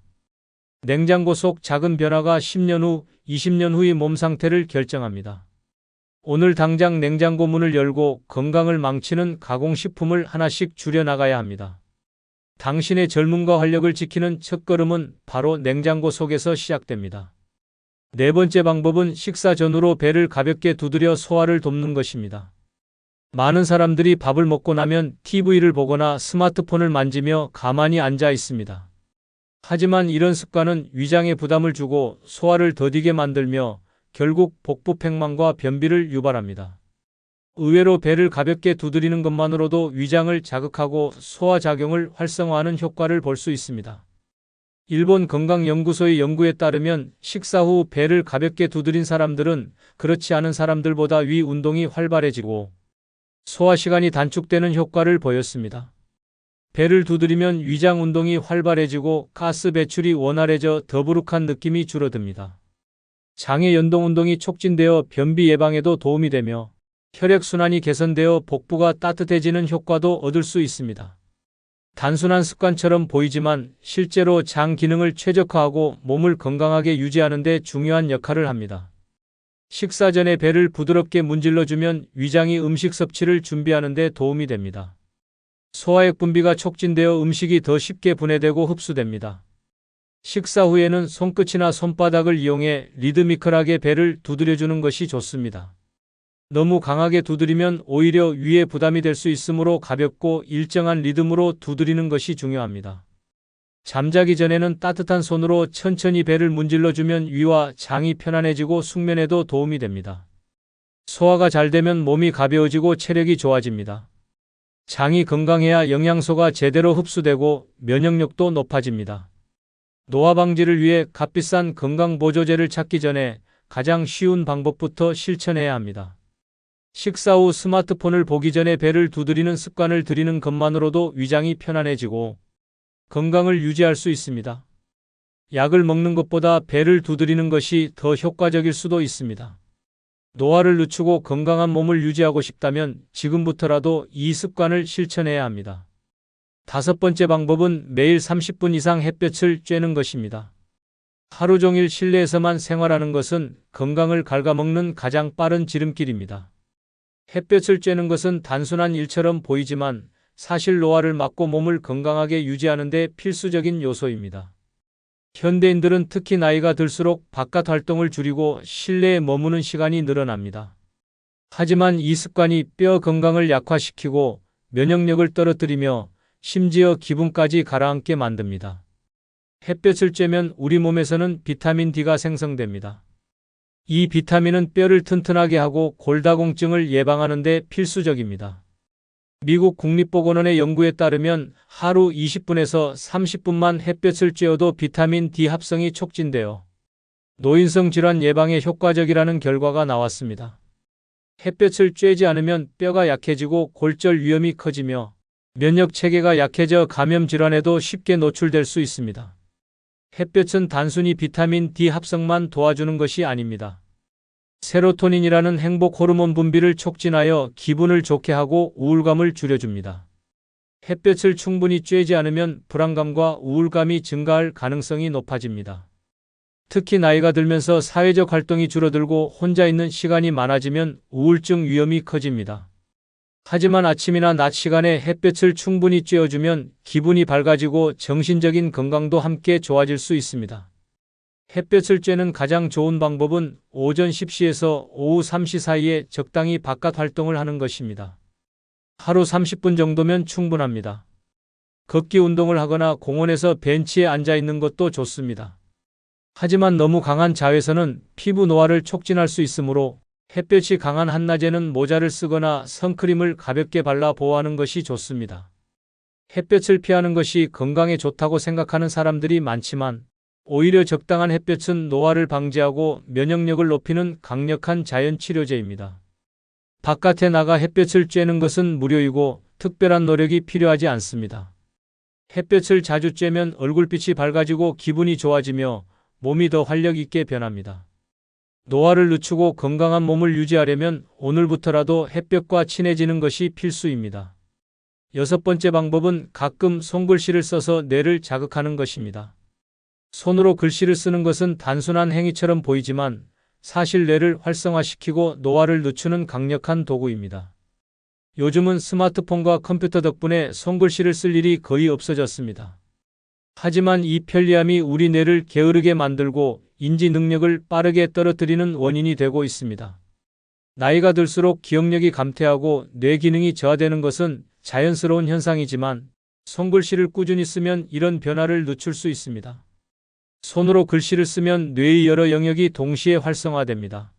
냉장고 속 작은 변화가 10년 후, 20년 후의 몸 상태를 결정합니다. 오늘 당장 냉장고 문을 열고 건강을 망치는 가공식품을 하나씩 줄여나가야 합니다. 당신의 젊음과 활력을 지키는 첫걸음은 바로 냉장고 속에서 시작됩니다. 네 번째 방법은 식사 전후로 배를 가볍게 두드려 소화를 돕는 것입니다. 많은 사람들이 밥을 먹고 나면 TV를 보거나 스마트폰을 만지며 가만히 앉아 있습니다. 하지만 이런 습관은 위장에 부담을 주고 소화를 더디게 만들며 결국 복부 팽만과 변비를 유발합니다. 의외로 배를 가볍게 두드리는 것만으로도 위장을 자극하고 소화작용을 활성화하는 효과를 볼 수 있습니다. 일본 건강연구소의 연구에 따르면 식사 후 배를 가볍게 두드린 사람들은 그렇지 않은 사람들보다 위 운동이 활발해지고 소화 시간이 단축되는 효과를 보였습니다. 배를 두드리면 위장 운동이 활발해지고 가스 배출이 원활해져 더부룩한 느낌이 줄어듭니다. 장의 연동 운동이 촉진되어 변비 예방에도 도움이 되며 혈액순환이 개선되어 복부가 따뜻해지는 효과도 얻을 수 있습니다. 단순한 습관처럼 보이지만 실제로 장 기능을 최적화하고 몸을 건강하게 유지하는 데 중요한 역할을 합니다. 식사 전에 배를 부드럽게 문질러주면 위장이 음식 섭취를 준비하는 데 도움이 됩니다. 소화액 분비가 촉진되어 음식이 더 쉽게 분해되고 흡수됩니다. 식사 후에는 손끝이나 손바닥을 이용해 리드미컬하게 배를 두드려주는 것이 좋습니다. 너무 강하게 두드리면 오히려 위에 부담이 될 수 있으므로 가볍고 일정한 리듬으로 두드리는 것이 중요합니다. 잠자기 전에는 따뜻한 손으로 천천히 배를 문질러주면 위와 장이 편안해지고 숙면에도 도움이 됩니다. 소화가 잘 되면 몸이 가벼워지고 체력이 좋아집니다. 장이 건강해야 영양소가 제대로 흡수되고 면역력도 높아집니다. 노화 방지를 위해 값비싼 건강보조제를 찾기 전에 가장 쉬운 방법부터 실천해야 합니다. 식사 후 스마트폰을 보기 전에 배를 두드리는 습관을 들이는 것만으로도 위장이 편안해지고 건강을 유지할 수 있습니다. 약을 먹는 것보다 배를 두드리는 것이 더 효과적일 수도 있습니다. 노화를 늦추고 건강한 몸을 유지하고 싶다면 지금부터라도 이 습관을 실천해야 합니다. 5번째 방법은 매일 30분 이상 햇볕을 쬐는 것입니다. 하루 종일 실내에서만 생활하는 것은 건강을 갉아먹는 가장 빠른 지름길입니다. 햇볕을 쬐는 것은 단순한 일처럼 보이지만 사실 노화를 막고 몸을 건강하게 유지하는 데 필수적인 요소입니다. 현대인들은 특히 나이가 들수록 바깥 활동을 줄이고 실내에 머무는 시간이 늘어납니다. 하지만 이 습관이 뼈 건강을 약화시키고 면역력을 떨어뜨리며 심지어 기분까지 가라앉게 만듭니다. 햇볕을 쬐면 우리 몸에서는 비타민 D가 생성됩니다. 이 비타민은 뼈를 튼튼하게 하고 골다공증을 예방하는 데 필수적입니다. 미국 국립보건원의 연구에 따르면 하루 20분에서 30분만 햇볕을 쬐어도 비타민 D 합성이 촉진되어 노인성 질환 예방에 효과적이라는 결과가 나왔습니다. 햇볕을 쬐지 않으면 뼈가 약해지고 골절 위험이 커지며 면역 체계가 약해져 감염 질환에도 쉽게 노출될 수 있습니다. 햇볕은 단순히 비타민 D 합성만 도와주는 것이 아닙니다. 세로토닌이라는 행복 호르몬 분비를 촉진하여 기분을 좋게 하고 우울감을 줄여줍니다. 햇볕을 충분히 쬐지 않으면 불안감과 우울감이 증가할 가능성이 높아집니다. 특히 나이가 들면서 사회적 활동이 줄어들고 혼자 있는 시간이 많아지면 우울증 위험이 커집니다. 하지만 아침이나 낮 시간에 햇볕을 충분히 쬐어주면 기분이 밝아지고 정신적인 건강도 함께 좋아질 수 있습니다. 햇볕을 쬐는 가장 좋은 방법은 오전 10시에서 오후 3시 사이에 적당히 바깥 활동을 하는 것입니다. 하루 30분 정도면 충분합니다. 걷기 운동을 하거나 공원에서 벤치에 앉아 있는 것도 좋습니다. 하지만 너무 강한 자외선은 피부 노화를 촉진할 수 있으므로 햇볕이 강한 한낮에는 모자를 쓰거나 선크림을 가볍게 발라 보호하는 것이 좋습니다. 햇볕을 피하는 것이 건강에 좋다고 생각하는 사람들이 많지만 오히려 적당한 햇볕은 노화를 방지하고 면역력을 높이는 강력한 자연 치료제입니다. 바깥에 나가 햇볕을 쬐는 것은 무료이고 특별한 노력이 필요하지 않습니다. 햇볕을 자주 쬐면 얼굴빛이 밝아지고 기분이 좋아지며 몸이 더 활력 있게 변합니다. 노화를 늦추고 건강한 몸을 유지하려면 오늘부터라도 햇볕과 친해지는 것이 필수입니다. 6번째 방법은 가끔 손글씨를 써서 뇌를 자극하는 것입니다. 손으로 글씨를 쓰는 것은 단순한 행위처럼 보이지만 사실 뇌를 활성화시키고 노화를 늦추는 강력한 도구입니다. 요즘은 스마트폰과 컴퓨터 덕분에 손글씨를 쓸 일이 거의 없어졌습니다. 하지만 이 편리함이 우리 뇌를 게으르게 만들고 인지 능력을 빠르게 떨어뜨리는 원인이 되고 있습니다. 나이가 들수록 기억력이 감퇴하고 뇌 기능이 저하되는 것은 자연스러운 현상이지만 손글씨를 꾸준히 쓰면 이런 변화를 늦출 수 있습니다. 손으로 글씨를 쓰면 뇌의 여러 영역이 동시에 활성화됩니다.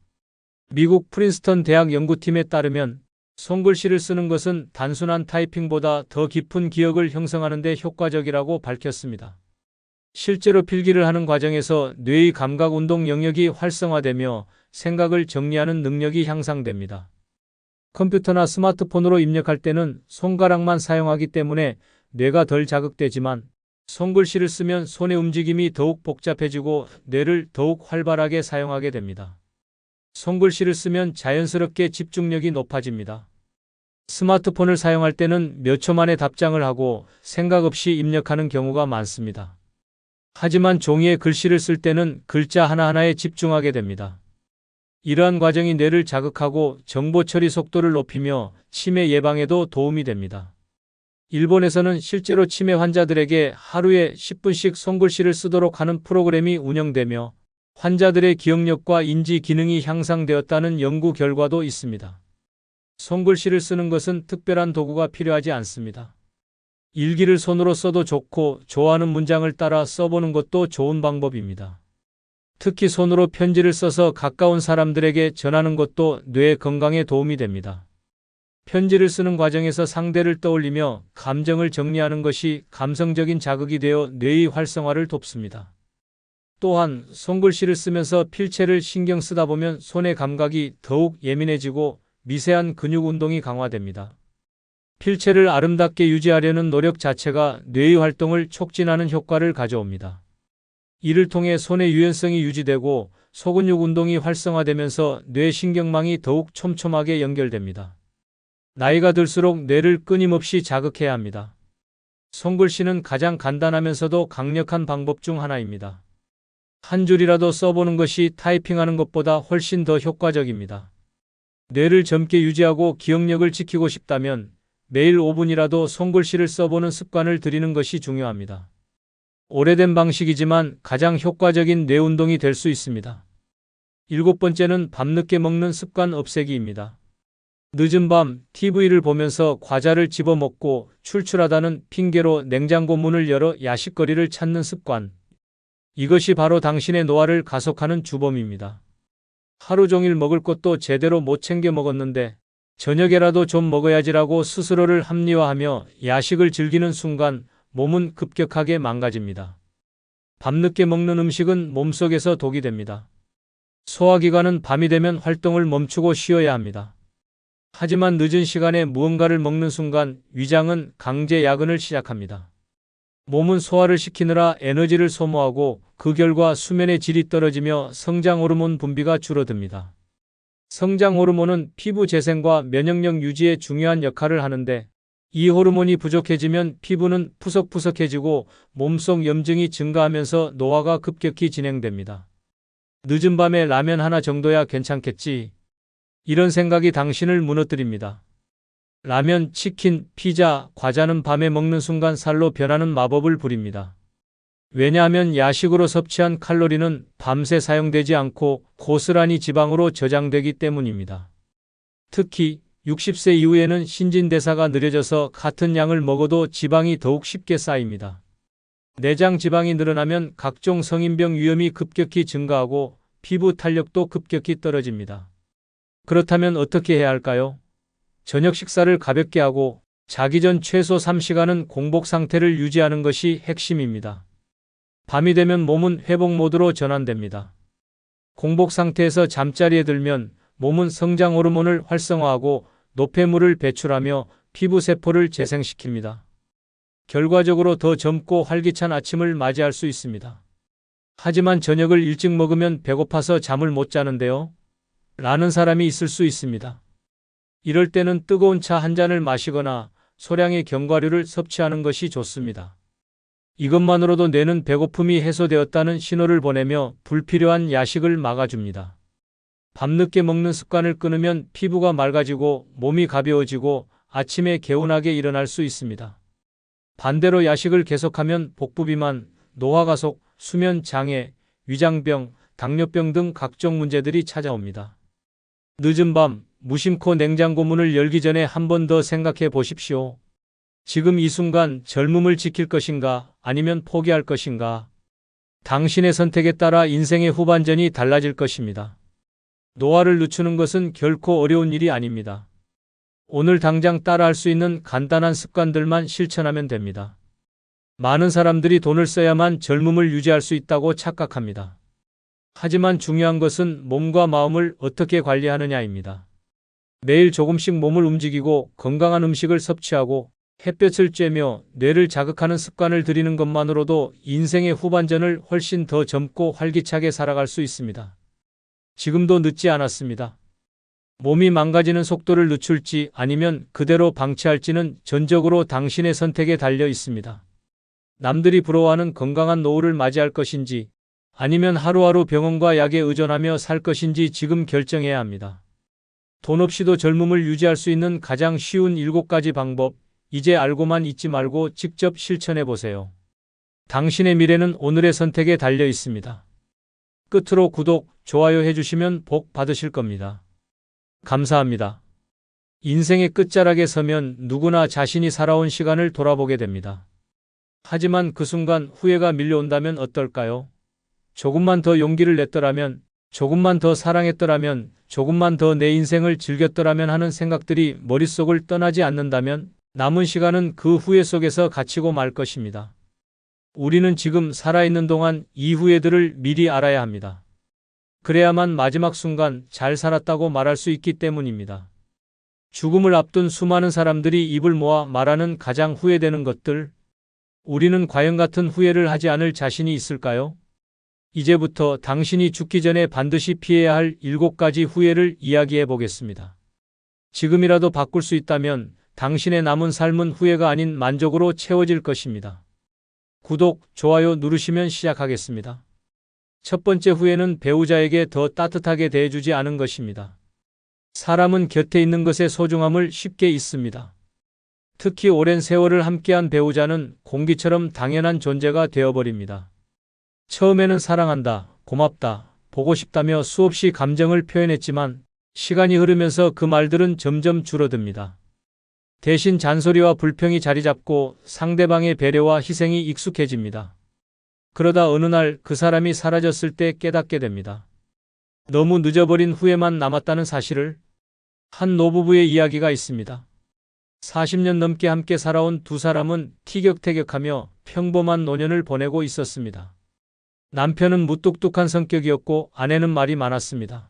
미국 프린스턴 대학 연구팀에 따르면 손글씨를 쓰는 것은 단순한 타이핑보다 더 깊은 기억을 형성하는 데 효과적이라고 밝혔습니다. 실제로 필기를 하는 과정에서 뇌의 감각 운동 영역이 활성화되며 생각을 정리하는 능력이 향상됩니다. 컴퓨터나 스마트폰으로 입력할 때는 손가락만 사용하기 때문에 뇌가 덜 자극되지만 손글씨를 쓰면 손의 움직임이 더욱 복잡해지고 뇌를 더욱 활발하게 사용하게 됩니다. 손글씨를 쓰면 자연스럽게 집중력이 높아집니다. 스마트폰을 사용할 때는 몇 초 만에 답장을 하고 생각 없이 입력하는 경우가 많습니다. 하지만 종이에 글씨를 쓸 때는 글자 하나하나에 집중하게 됩니다. 이러한 과정이 뇌를 자극하고 정보 처리 속도를 높이며 치매 예방에도 도움이 됩니다. 일본에서는 실제로 치매 환자들에게 하루에 10분씩 손글씨를 쓰도록 하는 프로그램이 운영되며 환자들의 기억력과 인지 기능이 향상되었다는 연구 결과도 있습니다. 손글씨를 쓰는 것은 특별한 도구가 필요하지 않습니다. 일기를 손으로 써도 좋고 좋아하는 문장을 따라 써보는 것도 좋은 방법입니다. 특히 손으로 편지를 써서 가까운 사람들에게 전하는 것도 뇌 건강에 도움이 됩니다. 편지를 쓰는 과정에서 상대를 떠올리며 감정을 정리하는 것이 감성적인 자극이 되어 뇌의 활성화를 돕습니다. 또한 손글씨를 쓰면서 필체를 신경 쓰다 보면 손의 감각이 더욱 예민해지고 미세한 근육 운동이 강화됩니다. 필체를 아름답게 유지하려는 노력 자체가 뇌의 활동을 촉진하는 효과를 가져옵니다. 이를 통해 손의 유연성이 유지되고 소근육 운동이 활성화되면서 뇌 신경망이 더욱 촘촘하게 연결됩니다. 나이가 들수록 뇌를 끊임없이 자극해야 합니다. 손글씨는 가장 간단하면서도 강력한 방법 중 하나입니다. 한 줄이라도 써보는 것이 타이핑하는 것보다 훨씬 더 효과적입니다. 뇌를 젊게 유지하고 기억력을 지키고 싶다면 매일 5분이라도 손글씨를 써보는 습관을 들이는 것이 중요합니다. 오래된 방식이지만 가장 효과적인 뇌 운동이 될 수 있습니다. 7번째는 밤늦게 먹는 습관 없애기입니다. 늦은 밤 TV를 보면서 과자를 집어먹고 출출하다는 핑계로 냉장고 문을 열어 야식거리를 찾는 습관. 이것이 바로 당신의 노화를 가속하는 주범입니다. 하루 종일 먹을 것도 제대로 못 챙겨 먹었는데 저녁에라도 좀 먹어야지라고 스스로를 합리화하며 야식을 즐기는 순간 몸은 급격하게 망가집니다. 밤늦게 먹는 음식은 몸속에서 독이 됩니다. 소화기관은 밤이 되면 활동을 멈추고 쉬어야 합니다. 하지만 늦은 시간에 무언가를 먹는 순간 위장은 강제 야근을 시작합니다. 몸은 소화를 시키느라 에너지를 소모하고 그 결과 수면의 질이 떨어지며 성장 호르몬 분비가 줄어듭니다. 성장 호르몬은 피부 재생과 면역력 유지에 중요한 역할을 하는데 이 호르몬이 부족해지면 피부는 푸석푸석해지고 몸속 염증이 증가하면서 노화가 급격히 진행됩니다. 늦은 밤에 라면 하나 정도야 괜찮겠지. 이런 생각이 당신을 무너뜨립니다. 라면, 치킨, 피자, 과자는 밤에 먹는 순간 살로 변하는 마법을 부립니다. 왜냐하면 야식으로 섭취한 칼로리는 밤새 사용되지 않고 고스란히 지방으로 저장되기 때문입니다. 특히 60세 이후에는 신진대사가 느려져서 같은 양을 먹어도 지방이 더욱 쉽게 쌓입니다. 내장 지방이 늘어나면 각종 성인병 위험이 급격히 증가하고 피부 탄력도 급격히 떨어집니다. 그렇다면 어떻게 해야 할까요? 저녁 식사를 가볍게 하고 자기 전 최소 3시간은 공복 상태를 유지하는 것이 핵심입니다. 밤이 되면 몸은 회복 모드로 전환됩니다. 공복 상태에서 잠자리에 들면 몸은 성장 호르몬을 활성화하고 노폐물을 배출하며 피부 세포를 재생시킵니다. 결과적으로 더 젊고 활기찬 아침을 맞이할 수 있습니다. 하지만 저녁을 일찍 먹으면 배고파서 잠을 못 자는데요? 라는 사람이 있을 수 있습니다. 이럴 때는 뜨거운 차 한 잔을 마시거나 소량의 견과류를 섭취하는 것이 좋습니다. 이것만으로도 뇌는 배고픔이 해소되었다는 신호를 보내며 불필요한 야식을 막아줍니다. 밤늦게 먹는 습관을 끊으면 피부가 맑아지고 몸이 가벼워지고 아침에 개운하게 일어날 수 있습니다. 반대로 야식을 계속하면 복부비만, 노화가속, 수면 장애, 위장병, 당뇨병 등 각종 문제들이 찾아옵니다. 늦은 밤 무심코 냉장고 문을 열기 전에 한 번 더 생각해 보십시오. 지금 이 순간 젊음을 지킬 것인가 아니면 포기할 것인가? 당신의 선택에 따라 인생의 후반전이 달라질 것입니다. 노화를 늦추는 것은 결코 어려운 일이 아닙니다. 오늘 당장 따라할 수 있는 간단한 습관들만 실천하면 됩니다. 많은 사람들이 돈을 써야만 젊음을 유지할 수 있다고 착각합니다. 하지만 중요한 것은 몸과 마음을 어떻게 관리하느냐입니다. 매일 조금씩 몸을 움직이고 건강한 음식을 섭취하고 햇볕을 쬐며 뇌를 자극하는 습관을 들이는 것만으로도 인생의 후반전을 훨씬 더 젊고 활기차게 살아갈 수 있습니다. 지금도 늦지 않았습니다. 몸이 망가지는 속도를 늦출지 아니면 그대로 방치할지는 전적으로 당신의 선택에 달려 있습니다. 남들이 부러워하는 건강한 노후를 맞이할 것인지 아니면 하루하루 병원과 약에 의존하며 살 것인지 지금 결정해야 합니다. 돈 없이도 젊음을 유지할 수 있는 가장 쉬운 7가지 방법, 이제 알고만 있지 말고 직접 실천해 보세요. 당신의 미래는 오늘의 선택에 달려 있습니다. 끝으로 구독, 좋아요 해주시면 복 받으실 겁니다. 감사합니다. 인생의 끝자락에 서면 누구나 자신이 살아온 시간을 돌아보게 됩니다. 하지만 그 순간 후회가 밀려온다면 어떨까요? 조금만 더 용기를 냈더라면, 조금만 더 사랑했더라면, 조금만 더 내 인생을 즐겼더라면 하는 생각들이 머릿속을 떠나지 않는다면 남은 시간은 그 후회 속에서 갇히고 말 것입니다. 우리는 지금 살아있는 동안 이 후회들을 미리 알아야 합니다. 그래야만 마지막 순간 잘 살았다고 말할 수 있기 때문입니다. 죽음을 앞둔 수많은 사람들이 입을 모아 말하는 가장 후회되는 것들, 우리는 과연 같은 후회를 하지 않을 자신이 있을까요? 이제부터 당신이 죽기 전에 반드시 피해야 할 7가지 후회를 이야기해 보겠습니다. 지금이라도 바꿀 수 있다면 당신의 남은 삶은 후회가 아닌 만족으로 채워질 것입니다. 구독, 좋아요 누르시면 시작하겠습니다. 첫 번째 후회는 배우자에게 더 따뜻하게 대해주지 않은 것입니다. 사람은 곁에 있는 것의 소중함을 쉽게 잊습니다. 특히 오랜 세월을 함께한 배우자는 공기처럼 당연한 존재가 되어버립니다. 처음에는 사랑한다, 고맙다, 보고 싶다며 수없이 감정을 표현했지만 시간이 흐르면서 그 말들은 점점 줄어듭니다. 대신 잔소리와 불평이 자리 잡고 상대방의 배려와 희생이 익숙해집니다. 그러다 어느 날 그 사람이 사라졌을 때 깨닫게 됩니다. 너무 늦어버린 후회만 남았다는 사실을. 한 노부부의 이야기가 있습니다. 40년 넘게 함께 살아온 두 사람은 티격태격하며 평범한 노년을 보내고 있었습니다. 남편은 무뚝뚝한 성격이었고 아내는 말이 많았습니다.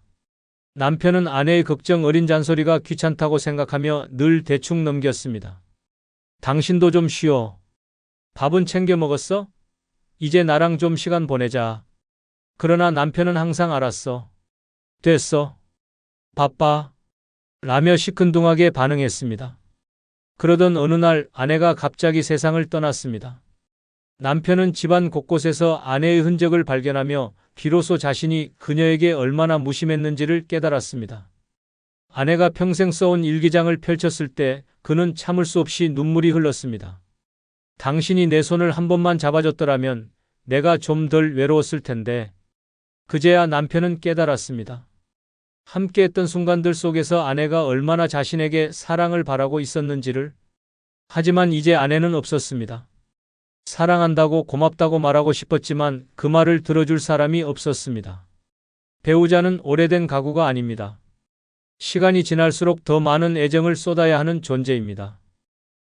남편은 아내의 걱정 어린 잔소리가 귀찮다고 생각하며 늘 대충 넘겼습니다. 당신도 좀 쉬어. 밥은 챙겨 먹었어? 이제 나랑 좀 시간 보내자. 그러나 남편은 항상 알았어. 됐어. 바빠. 라며 시큰둥하게 반응했습니다. 그러던 어느 날 아내가 갑자기 세상을 떠났습니다. 남편은 집안 곳곳에서 아내의 흔적을 발견하며 비로소 자신이 그녀에게 얼마나 무심했는지를 깨달았습니다. 아내가 평생 써온 일기장을 펼쳤을 때 그는 참을 수 없이 눈물이 흘렀습니다. 당신이 내 손을 한 번만 잡아줬더라면 내가 좀 덜 외로웠을 텐데. 그제야 남편은 깨달았습니다. 함께했던 순간들 속에서 아내가 얼마나 자신에게 사랑을 바라고 있었는지를. 하지만 이제 아내는 없었습니다. 사랑한다고 고맙다고 말하고 싶었지만 그 말을 들어줄 사람이 없었습니다. 배우자는 오래된 가구가 아닙니다. 시간이 지날수록 더 많은 애정을 쏟아야 하는 존재입니다.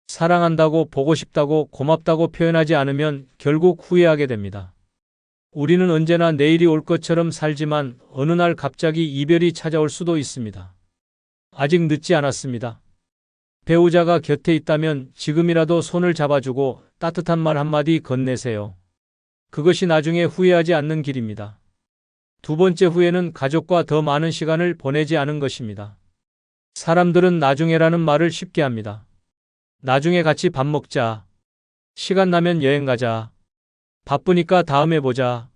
사랑한다고 보고 싶다고 고맙다고 표현하지 않으면 결국 후회하게 됩니다. 우리는 언제나 내일이 올 것처럼 살지만 어느 날 갑자기 이별이 찾아올 수도 있습니다. 아직 늦지 않았습니다. 배우자가 곁에 있다면 지금이라도 손을 잡아주고 따뜻한 말 한마디 건네세요. 그것이 나중에 후회하지 않는 길입니다. 두 번째 후회는 가족과 더 많은 시간을 보내지 않은 것입니다. 사람들은 나중에라는 말을 쉽게 합니다. 나중에 같이 밥 먹자. 시간 나면 여행 가자. 바쁘니까 다음에 보자.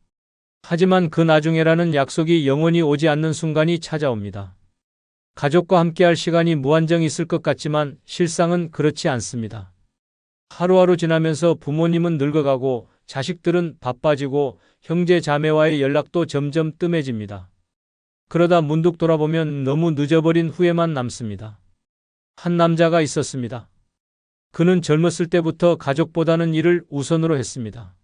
하지만 그 나중에라는 약속이 영원히 오지 않는 순간이 찾아옵니다. 가족과 함께할 시간이 무한정 있을 것 같지만 실상은 그렇지 않습니다. 하루하루 지나면서 부모님은 늙어가고 자식들은 바빠지고 형제 자매와의 연락도 점점 뜸해집니다. 그러다 문득 돌아보면 너무 늦어버린 후회만 남습니다. 한 남자가 있었습니다. 그는 젊었을 때부터 가족보다는 일을 우선으로 했습니다.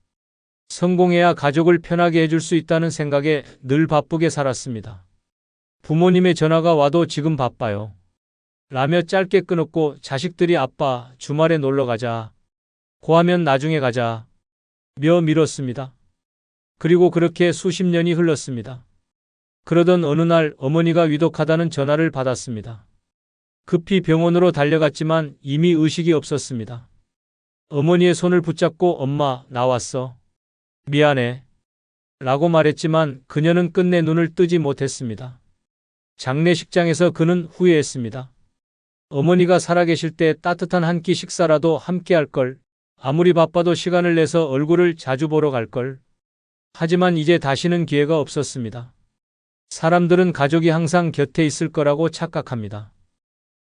성공해야 가족을 편하게 해줄 수 있다는 생각에 늘 바쁘게 살았습니다. 부모님의 전화가 와도 지금 바빠요. 라며 짧게 끊었고 자식들이 아빠 주말에 놀러 가자. 고하면 나중에 가자. 며 미뤘습니다. 그리고 그렇게 수십 년이 흘렀습니다. 그러던 어느 날 어머니가 위독하다는 전화를 받았습니다. 급히 병원으로 달려갔지만 이미 의식이 없었습니다. 어머니의 손을 붙잡고 엄마, 나왔어. 미안해. 라고 말했지만 그녀는 끝내 눈을 뜨지 못했습니다. 장례식장에서 그는 후회했습니다. 어머니가 살아계실 때 따뜻한 한 끼 식사라도 함께 할 걸. 아무리 바빠도 시간을 내서 얼굴을 자주 보러 갈 걸. 하지만 이제 다시는 기회가 없었습니다. 사람들은 가족이 항상 곁에 있을 거라고 착각합니다.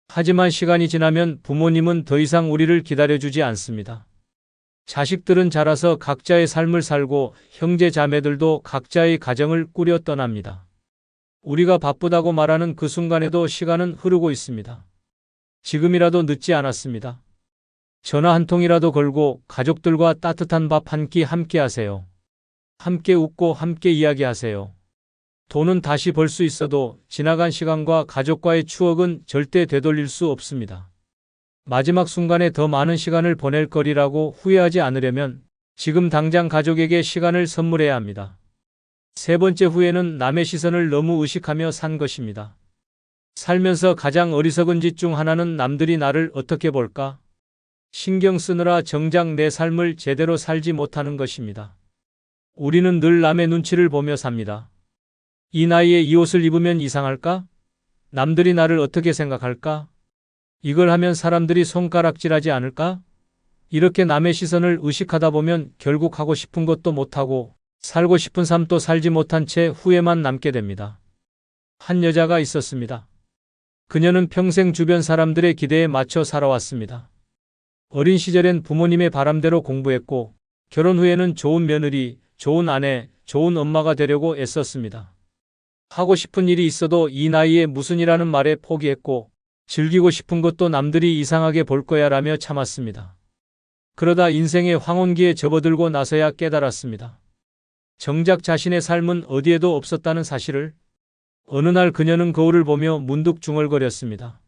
하지만 시간이 지나면 부모님은 더 이상 우리를 기다려주지 않습니다. 자식들은 자라서 각자의 삶을 살고 형제 자매들도 각자의 가정을 꾸려 떠납니다. 우리가 바쁘다고 말하는 그 순간에도 시간은 흐르고 있습니다. 지금이라도 늦지 않았습니다. 전화 한 통이라도 걸고 가족들과 따뜻한 밥 한 끼 함께 하세요. 함께 웃고 함께 이야기하세요. 돈은 다시 벌 수 있어도 지나간 시간과 가족과의 추억은 절대 되돌릴 수 없습니다. 마지막 순간에 더 많은 시간을 보낼 거리라고 후회하지 않으려면 지금 당장 가족에게 시간을 선물해야 합니다. 세 번째 후회는 남의 시선을 너무 의식하며 산 것입니다. 살면서 가장 어리석은 짓 중 하나는 남들이 나를 어떻게 볼까? 신경 쓰느라 정작 내 삶을 제대로 살지 못하는 것입니다. 우리는 늘 남의 눈치를 보며 삽니다. 이 나이에 이 옷을 입으면 이상할까? 남들이 나를 어떻게 생각할까? 이걸 하면 사람들이 손가락질하지 않을까? 이렇게 남의 시선을 의식하다 보면 결국 하고 싶은 것도 못하고 살고 싶은 삶도 살지 못한 채 후회만 남게 됩니다. 한 여자가 있었습니다. 그녀는 평생 주변 사람들의 기대에 맞춰 살아왔습니다. 어린 시절엔 부모님의 바람대로 공부했고 결혼 후에는 좋은 며느리, 좋은 아내, 좋은 엄마가 되려고 애썼습니다. 하고 싶은 일이 있어도 이 나이에 무슨 일하는 말에 포기했고 즐기고 싶은 것도 남들이 이상하게 볼 거야 라며 참았습니다. 그러다 인생의 황혼기에 접어들고 나서야 깨달았습니다. 정작 자신의 삶은 어디에도 없었다는 사실을. 어느 날 그녀는 거울을 보며 문득 중얼거렸습니다.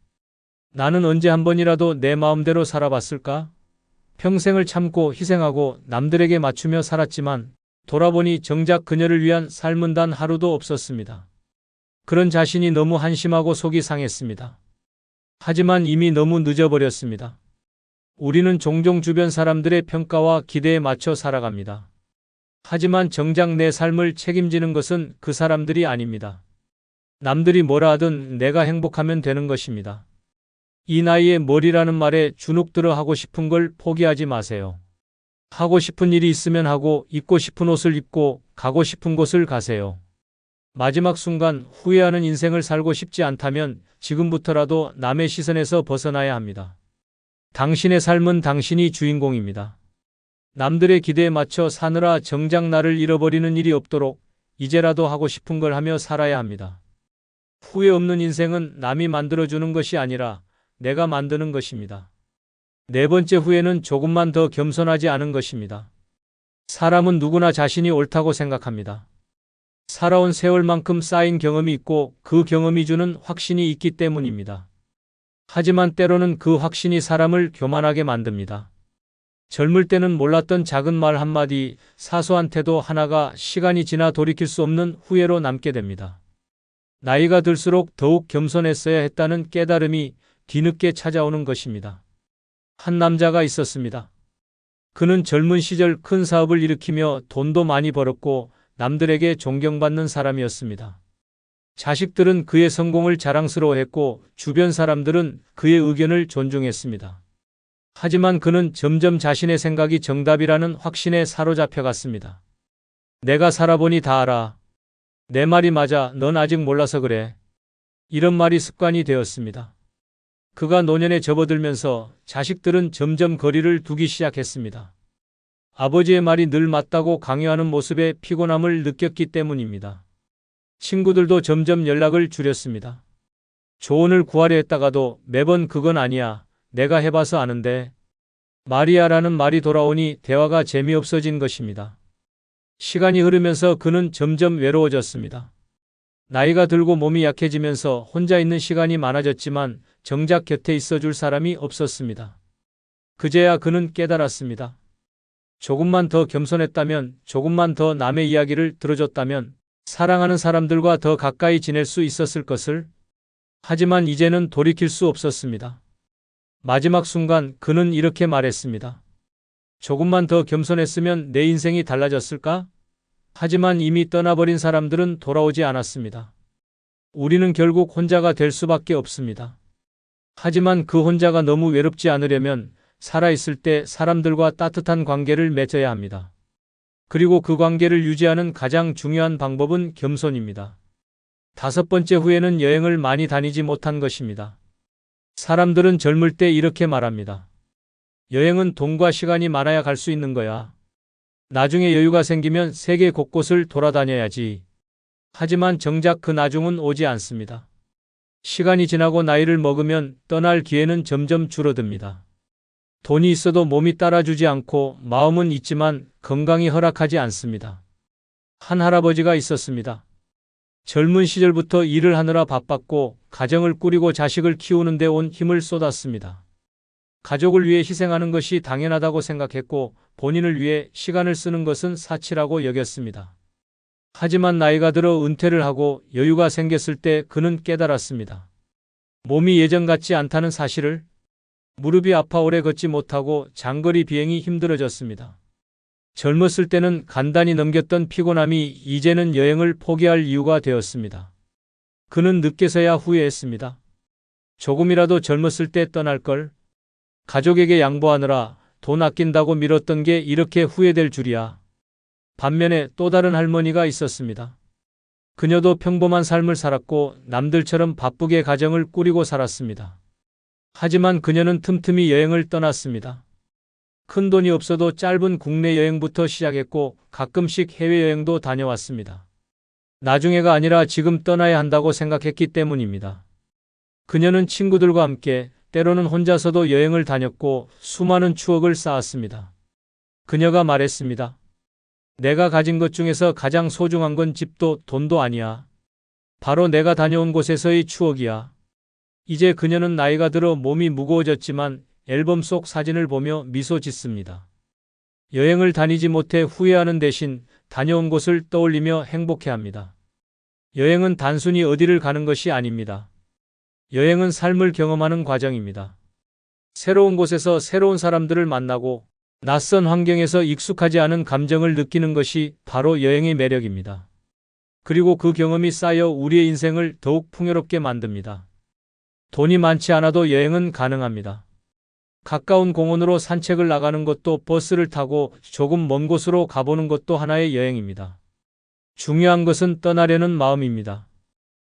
나는 언제 한 번이라도 내 마음대로 살아봤을까? 평생을 참고 희생하고 남들에게 맞추며 살았지만 돌아보니 정작 그녀를 위한 삶은 단 하루도 없었습니다. 그런 자신이 너무 한심하고 속이 상했습니다. 하지만 이미 너무 늦어버렸습니다. 우리는 종종 주변 사람들의 평가와 기대에 맞춰 살아갑니다. 하지만 정작 내 삶을 책임지는 것은 그 사람들이 아닙니다. 남들이 뭐라 하든 내가 행복하면 되는 것입니다. 이 나이에 뭘이라는 말에 주눅들어 하고 싶은 걸 포기하지 마세요. 하고 싶은 일이 있으면 하고 입고 싶은 옷을 입고 가고 싶은 곳을 가세요. 마지막 순간 후회하는 인생을 살고 싶지 않다면 지금부터라도 남의 시선에서 벗어나야 합니다. 당신의 삶은 당신이 주인공입니다. 남들의 기대에 맞춰 사느라 정작 나를 잃어버리는 일이 없도록 이제라도 하고 싶은 걸 하며 살아야 합니다. 후회 없는 인생은 남이 만들어주는 것이 아니라 내가 만드는 것입니다. 네 번째 후회는 조금만 더 겸손하지 않은 것입니다. 사람은 누구나 자신이 옳다고 생각합니다. 살아온 세월만큼 쌓인 경험이 있고 그 경험이 주는 확신이 있기 때문입니다. 하지만 때로는 그 확신이 사람을 교만하게 만듭니다. 젊을 때는 몰랐던 작은 말 한마디, 사소한 태도 하나가 시간이 지나 돌이킬 수 없는 후회로 남게 됩니다. 나이가 들수록 더욱 겸손했어야 했다는 깨달음이 뒤늦게 찾아오는 것입니다. 한 남자가 있었습니다. 그는 젊은 시절 큰 사업을 일으키며 돈도 많이 벌었고 남들에게 존경받는 사람이었습니다. 자식들은 그의 성공을 자랑스러워했고 주변 사람들은 그의 의견을 존중했습니다. 하지만 그는 점점 자신의 생각이 정답이라는 확신에 사로잡혀갔습니다. 내가 살아보니 다 알아. 내 말이 맞아. 넌 아직 몰라서 그래. 이런 말이 습관이 되었습니다. 그가 노년에 접어들면서 자식들은 점점 거리를 두기 시작했습니다. 아버지의 말이 늘 맞다고 강요하는 모습에 피곤함을 느꼈기 때문입니다. 친구들도 점점 연락을 줄였습니다. 조언을 구하려 했다가도 매번 그건 아니야. 내가 해봐서 아는데. 말이야라는 말이 돌아오니 대화가 재미없어진 것입니다. 시간이 흐르면서 그는 점점 외로워졌습니다. 나이가 들고 몸이 약해지면서 혼자 있는 시간이 많아졌지만 정작 곁에 있어줄 사람이 없었습니다. 그제야 그는 깨달았습니다. 조금만 더 겸손했다면, 조금만 더 남의 이야기를 들어줬다면 사랑하는 사람들과 더 가까이 지낼 수 있었을 것을. 하지만 이제는 돌이킬 수 없었습니다. 마지막 순간 그는 이렇게 말했습니다. 조금만 더 겸손했으면 내 인생이 달라졌을까? 하지만 이미 떠나버린 사람들은 돌아오지 않았습니다. 우리는 결국 혼자가 될 수밖에 없습니다. 하지만 그 혼자가 너무 외롭지 않으려면 살아있을 때 사람들과 따뜻한 관계를 맺어야 합니다. 그리고 그 관계를 유지하는 가장 중요한 방법은 겸손입니다. 다섯 번째 후회는 여행을 많이 다니지 못한 것입니다. 사람들은 젊을 때 이렇게 말합니다. 여행은 돈과 시간이 많아야 갈 수 있는 거야. 나중에 여유가 생기면 세계 곳곳을 돌아다녀야지. 하지만 정작 그 나중은 오지 않습니다. 시간이 지나고 나이를 먹으면 떠날 기회는 점점 줄어듭니다. 돈이 있어도 몸이 따라주지 않고 마음은 있지만 건강이 허락하지 않습니다. 한 할아버지가 있었습니다. 젊은 시절부터 일을 하느라 바빴고 가정을 꾸리고 자식을 키우는 데 온 힘을 쏟았습니다. 가족을 위해 희생하는 것이 당연하다고 생각했고 본인을 위해 시간을 쓰는 것은 사치라고 여겼습니다. 하지만 나이가 들어 은퇴를 하고 여유가 생겼을 때 그는 깨달았습니다. 몸이 예전 같지 않다는 사실을. 무릎이 아파 오래 걷지 못하고 장거리 비행이 힘들어졌습니다. 젊었을 때는 간단히 넘겼던 피곤함이 이제는 여행을 포기할 이유가 되었습니다. 그는 늦게서야 후회했습니다. 조금이라도 젊었을 때 떠날 걸. 가족에게 양보하느라 돈 아낀다고 미뤘던 게 이렇게 후회될 줄이야. 반면에 또 다른 할머니가 있었습니다. 그녀도 평범한 삶을 살았고 남들처럼 바쁘게 가정을 꾸리고 살았습니다. 하지만 그녀는 틈틈이 여행을 떠났습니다. 큰 돈이 없어도 짧은 국내 여행부터 시작했고 가끔씩 해외여행도 다녀왔습니다. 나중에가 아니라 지금 떠나야 한다고 생각했기 때문입니다. 그녀는 친구들과 함께 때로는 혼자서도 여행을 다녔고 수많은 추억을 쌓았습니다. 그녀가 말했습니다. 내가 가진 것 중에서 가장 소중한 건 집도 돈도 아니야. 바로 내가 다녀온 곳에서의 추억이야. 이제 그녀는 나이가 들어 몸이 무거워졌지만 앨범 속 사진을 보며 미소 짓습니다. 여행을 다니지 못해 후회하는 대신 다녀온 곳을 떠올리며 행복해합니다. 여행은 단순히 어디를 가는 것이 아닙니다. 여행은 삶을 경험하는 과정입니다. 새로운 곳에서 새로운 사람들을 만나고 낯선 환경에서 익숙하지 않은 감정을 느끼는 것이 바로 여행의 매력입니다. 그리고 그 경험이 쌓여 우리의 인생을 더욱 풍요롭게 만듭니다. 돈이 많지 않아도 여행은 가능합니다. 가까운 공원으로 산책을 나가는 것도 버스를 타고 조금 먼 곳으로 가보는 것도 하나의 여행입니다. 중요한 것은 떠나려는 마음입니다.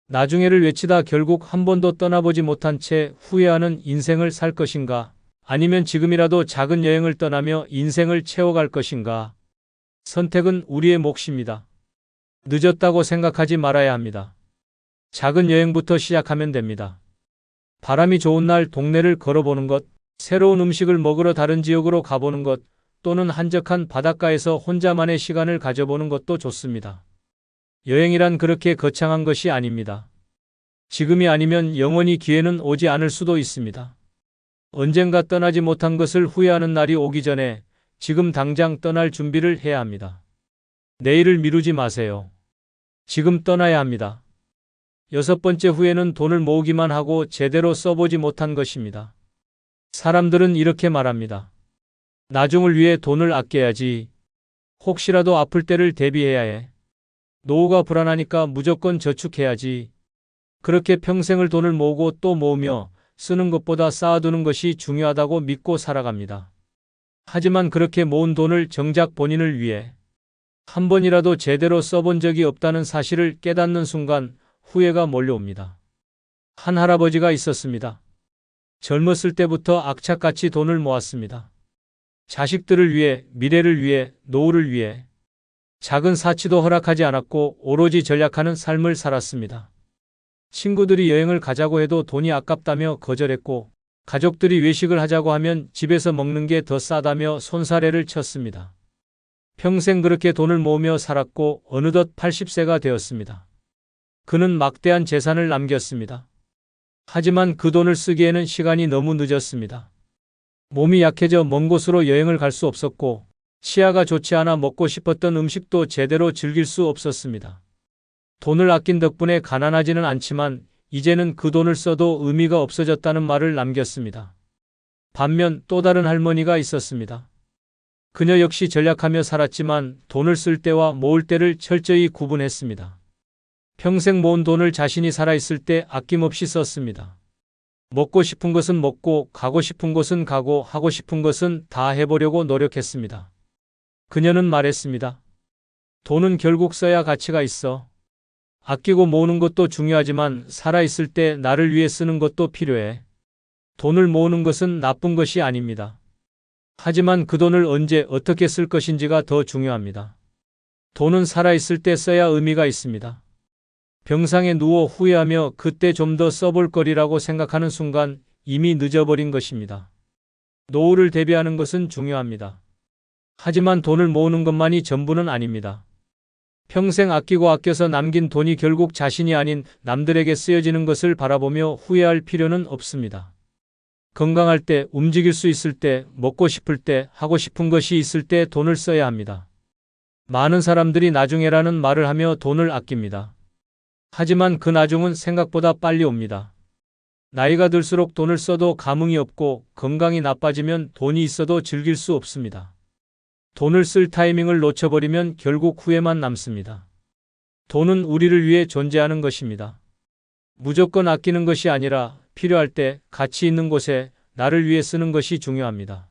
나중에를 외치다 결국 한 번도 떠나보지 못한 채 후회하는 인생을 살 것인가? 아니면 지금이라도 작은 여행을 떠나며 인생을 채워갈 것인가? 선택은 우리의 몫입니다. 늦었다고 생각하지 말아야 합니다. 작은 여행부터 시작하면 됩니다. 바람이 좋은 날 동네를 걸어보는 것, 새로운 음식을 먹으러 다른 지역으로 가보는 것, 또는 한적한 바닷가에서 혼자만의 시간을 가져보는 것도 좋습니다. 여행이란 그렇게 거창한 것이 아닙니다. 지금이 아니면 영원히 기회는 오지 않을 수도 있습니다. 언젠가 떠나지 못한 것을 후회하는 날이 오기 전에 지금 당장 떠날 준비를 해야 합니다. 내일을 미루지 마세요. 지금 떠나야 합니다. 여섯 번째 후회는 돈을 모으기만 하고 제대로 써보지 못한 것입니다. 사람들은 이렇게 말합니다. 나중을 위해 돈을 아껴야지. 혹시라도 아플 때를 대비해야 해. 노후가 불안하니까 무조건 저축해야지. 그렇게 평생을 돈을 모으고 또 모으며 쓰는 것보다 쌓아두는 것이 중요하다고 믿고 살아갑니다. 하지만 그렇게 모은 돈을 정작 본인을 위해 한 번이라도 제대로 써본 적이 없다는 사실을 깨닫는 순간 후회가 몰려옵니다. 한 할아버지가 있었습니다. 젊었을 때부터 악착같이 돈을 모았습니다. 자식들을 위해, 미래를 위해, 노후를 위해 작은 사치도 허락하지 않았고 오로지 전략하는 삶을 살았습니다. 친구들이 여행을 가자고 해도 돈이 아깝다며 거절했고 가족들이 외식을 하자고 하면 집에서 먹는 게 더 싸다며 손사래를 쳤습니다. 평생 그렇게 돈을 모으며 살았고 어느덧 80세가 되었습니다. 그는 막대한 재산을 남겼습니다. 하지만 그 돈을 쓰기에는 시간이 너무 늦었습니다. 몸이 약해져 먼 곳으로 여행을 갈 수 없었고 치아가 좋지 않아 먹고 싶었던 음식도 제대로 즐길 수 없었습니다. 돈을 아낀 덕분에 가난하지는 않지만 이제는 그 돈을 써도 의미가 없어졌다는 말을 남겼습니다. 반면 또 다른 할머니가 있었습니다. 그녀 역시 전략하며 살았지만 돈을 쓸 때와 모을 때를 철저히 구분했습니다. 평생 모은 돈을 자신이 살아있을 때 아낌없이 썼습니다. 먹고 싶은 것은 먹고, 가고 싶은 곳은 가고, 하고 싶은 것은 다 해보려고 노력했습니다. 그녀는 말했습니다. 돈은 결국 써야 가치가 있어. 아끼고 모으는 것도 중요하지만 살아있을 때 나를 위해 쓰는 것도 필요해. 돈을 모으는 것은 나쁜 것이 아닙니다. 하지만 그 돈을 언제 어떻게 쓸 것인지가 더 중요합니다. 돈은 살아있을 때 써야 의미가 있습니다. 병상에 누워 후회하며 그때 좀 더 써볼 거리라고 생각하는 순간 이미 늦어버린 것입니다. 노후를 대비하는 것은 중요합니다. 하지만 돈을 모으는 것만이 전부는 아닙니다. 평생 아끼고 아껴서 남긴 돈이 결국 자신이 아닌 남들에게 쓰여지는 것을 바라보며 후회할 필요는 없습니다. 건강할 때, 움직일 수 있을 때, 먹고 싶을 때, 하고 싶은 것이 있을 때 돈을 써야 합니다. 많은 사람들이 나중에라는 말을 하며 돈을 아낍니다. 하지만 그 나중은 생각보다 빨리 옵니다. 나이가 들수록 돈을 써도 감흥이 없고 건강이 나빠지면 돈이 있어도 즐길 수 없습니다. 돈을 쓸 타이밍을 놓쳐버리면 결국 후회만 남습니다. 돈은 우리를 위해 존재하는 것입니다. 무조건 아끼는 것이 아니라 필요할 때 가치 있는 곳에 나를 위해 쓰는 것이 중요합니다.